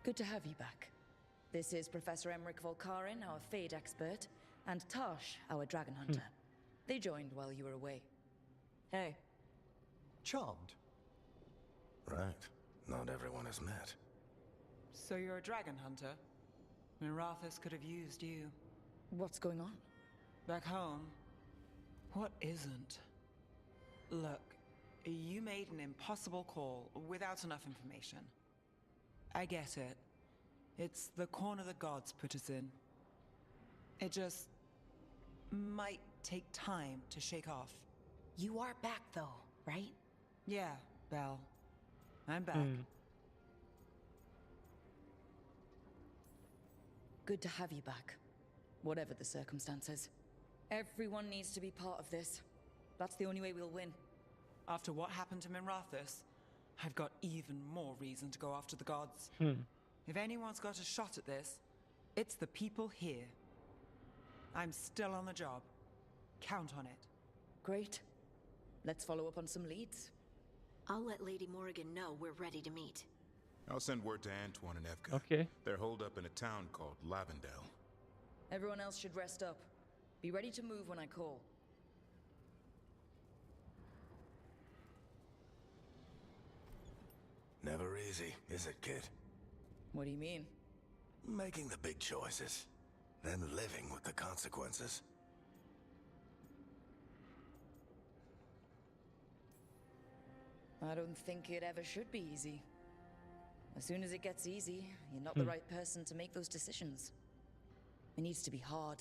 Speaker 3: Good to have you back. This is Professor Emmerich Volkarin, our Fade expert, and Tash, our dragon hunter. They joined while you were away.
Speaker 7: Hey.
Speaker 13: Charmed.
Speaker 8: Right. Not everyone has met.
Speaker 11: So you're a dragon hunter? Minrathis could have used you.
Speaker 3: What's going on?
Speaker 11: Back home, what isn't? Look, you made an impossible call without enough information. I get it. It's the corner the gods put us in. It just might take time to shake off.
Speaker 4: You are back though, right?
Speaker 11: Yeah, Belle. I'm back.
Speaker 3: Good to have you back, whatever the circumstances. Everyone needs to be part of this. That's the only way we'll win.
Speaker 11: After what happened to Minrathis, I've got even more reason to go after the gods. If anyone's got a shot at this, it's the people here. I'm still on the job. Count on it.
Speaker 3: Great. Let's follow up on some leads.
Speaker 2: I'll let Lady Morrigan know we're ready to meet.
Speaker 6: I'll send word to Antoine and Evka.
Speaker 1: Okay.
Speaker 6: They're holed up in a town called Lavendel.
Speaker 3: Everyone else should rest up. Be ready to move when I call.
Speaker 8: Never easy, is it, kid?
Speaker 3: What do you mean?
Speaker 8: Making the big choices, then living with the consequences.
Speaker 3: I don't think it ever should be easy. As soon as it gets easy, you're not the right person to make those decisions. It needs to be hard.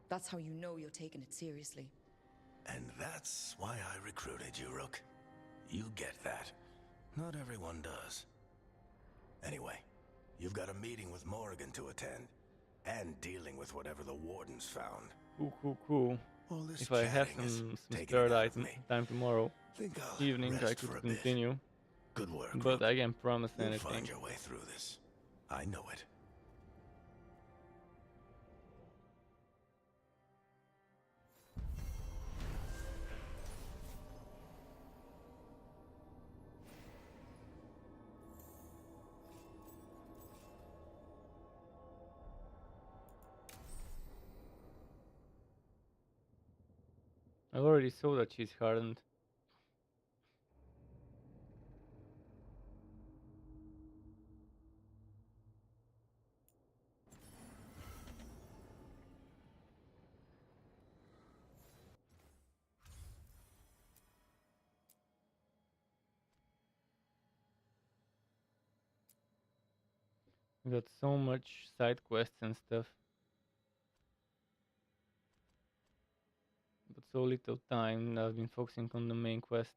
Speaker 3: That's how you know you're taking it seriously.
Speaker 8: And that's why I recruited you, Rook. You get that. Not everyone does. Anyway, you've got a meeting with Morrigan to attend, and dealing with whatever the Wardens found.
Speaker 1: Cool.
Speaker 8: All this
Speaker 1: If I have
Speaker 8: chatting is
Speaker 1: some
Speaker 8: taking
Speaker 1: spare
Speaker 8: it out of me.
Speaker 1: time tomorrow
Speaker 8: Think I'll
Speaker 1: evening, I
Speaker 8: rest
Speaker 1: could
Speaker 8: for a bit.
Speaker 1: continue.
Speaker 8: Good work,
Speaker 1: But
Speaker 8: Rook.
Speaker 1: I can't promise
Speaker 8: You'll
Speaker 1: anything.
Speaker 8: find your way through this. I know it.
Speaker 1: I already saw that she's hardened. We got so much side quests and stuff. But so little time. I've been focusing on the main quests.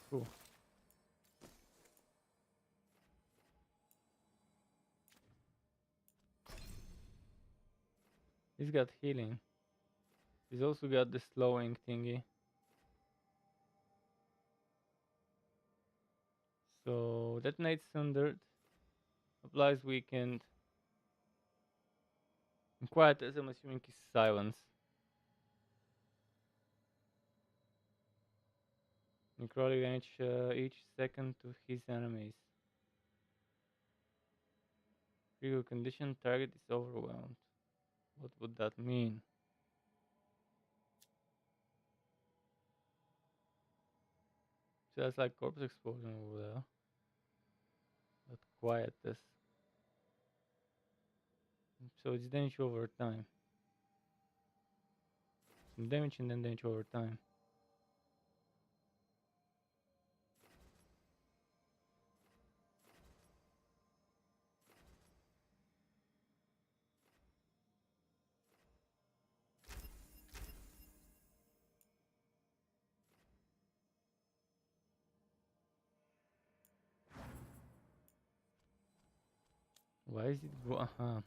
Speaker 1: Cool. He's got healing. He's also got the slowing thingy. So detonates Sundered. Applies weakened. And quiet as I'm assuming is silence. Necrotic damage each second to his enemies. Critical condition, target is overwhelmed. What would that mean? So that's like corpse explosion over there. But quiet this. So it's damage over time. Some damage and then damage over time. Why is it go? Uh-huh.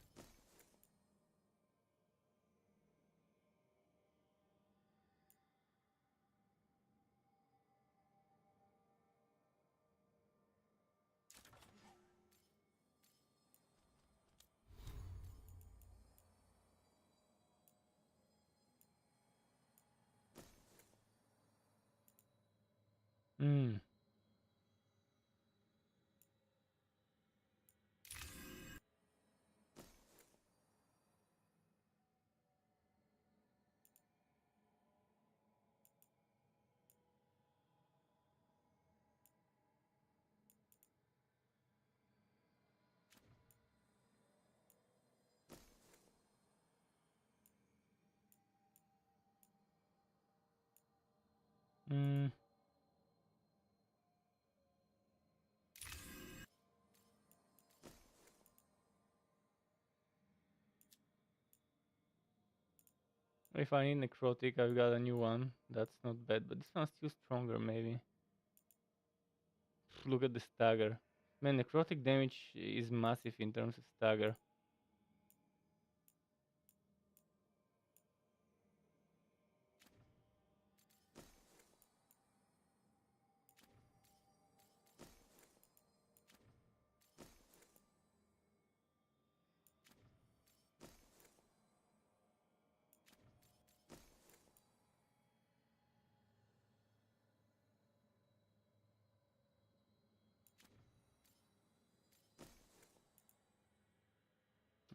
Speaker 1: Hmm. Hmm. If I need necrotic, I've got a new one. That's not bad, but this one's still stronger, maybe. Look at the stagger. Man, necrotic damage is massive in terms of stagger.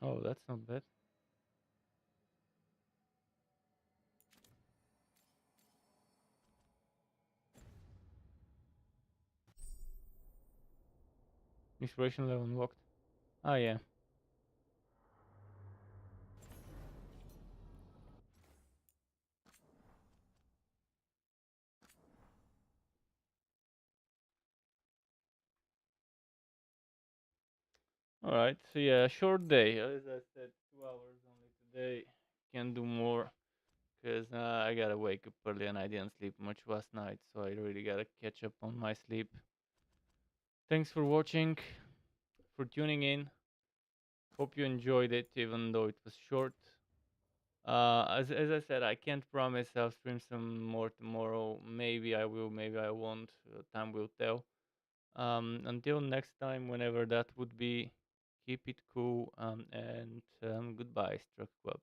Speaker 1: Oh, that's not bad. Inspiration level unlocked. Ah, yeah. All right. So yeah, short day. As I said, 2 hours only today. Can do more because I gotta wake up early and I didn't sleep much last night, so I really gotta catch up on my sleep. Thanks for watching, for tuning in. Hope you enjoyed it, even though it was short. As I said, I can't promise I'll stream some more tomorrow. Maybe I will, maybe I won't. Time will tell. Until next time, whenever that would be, keep it cool and goodbye, Struck Club.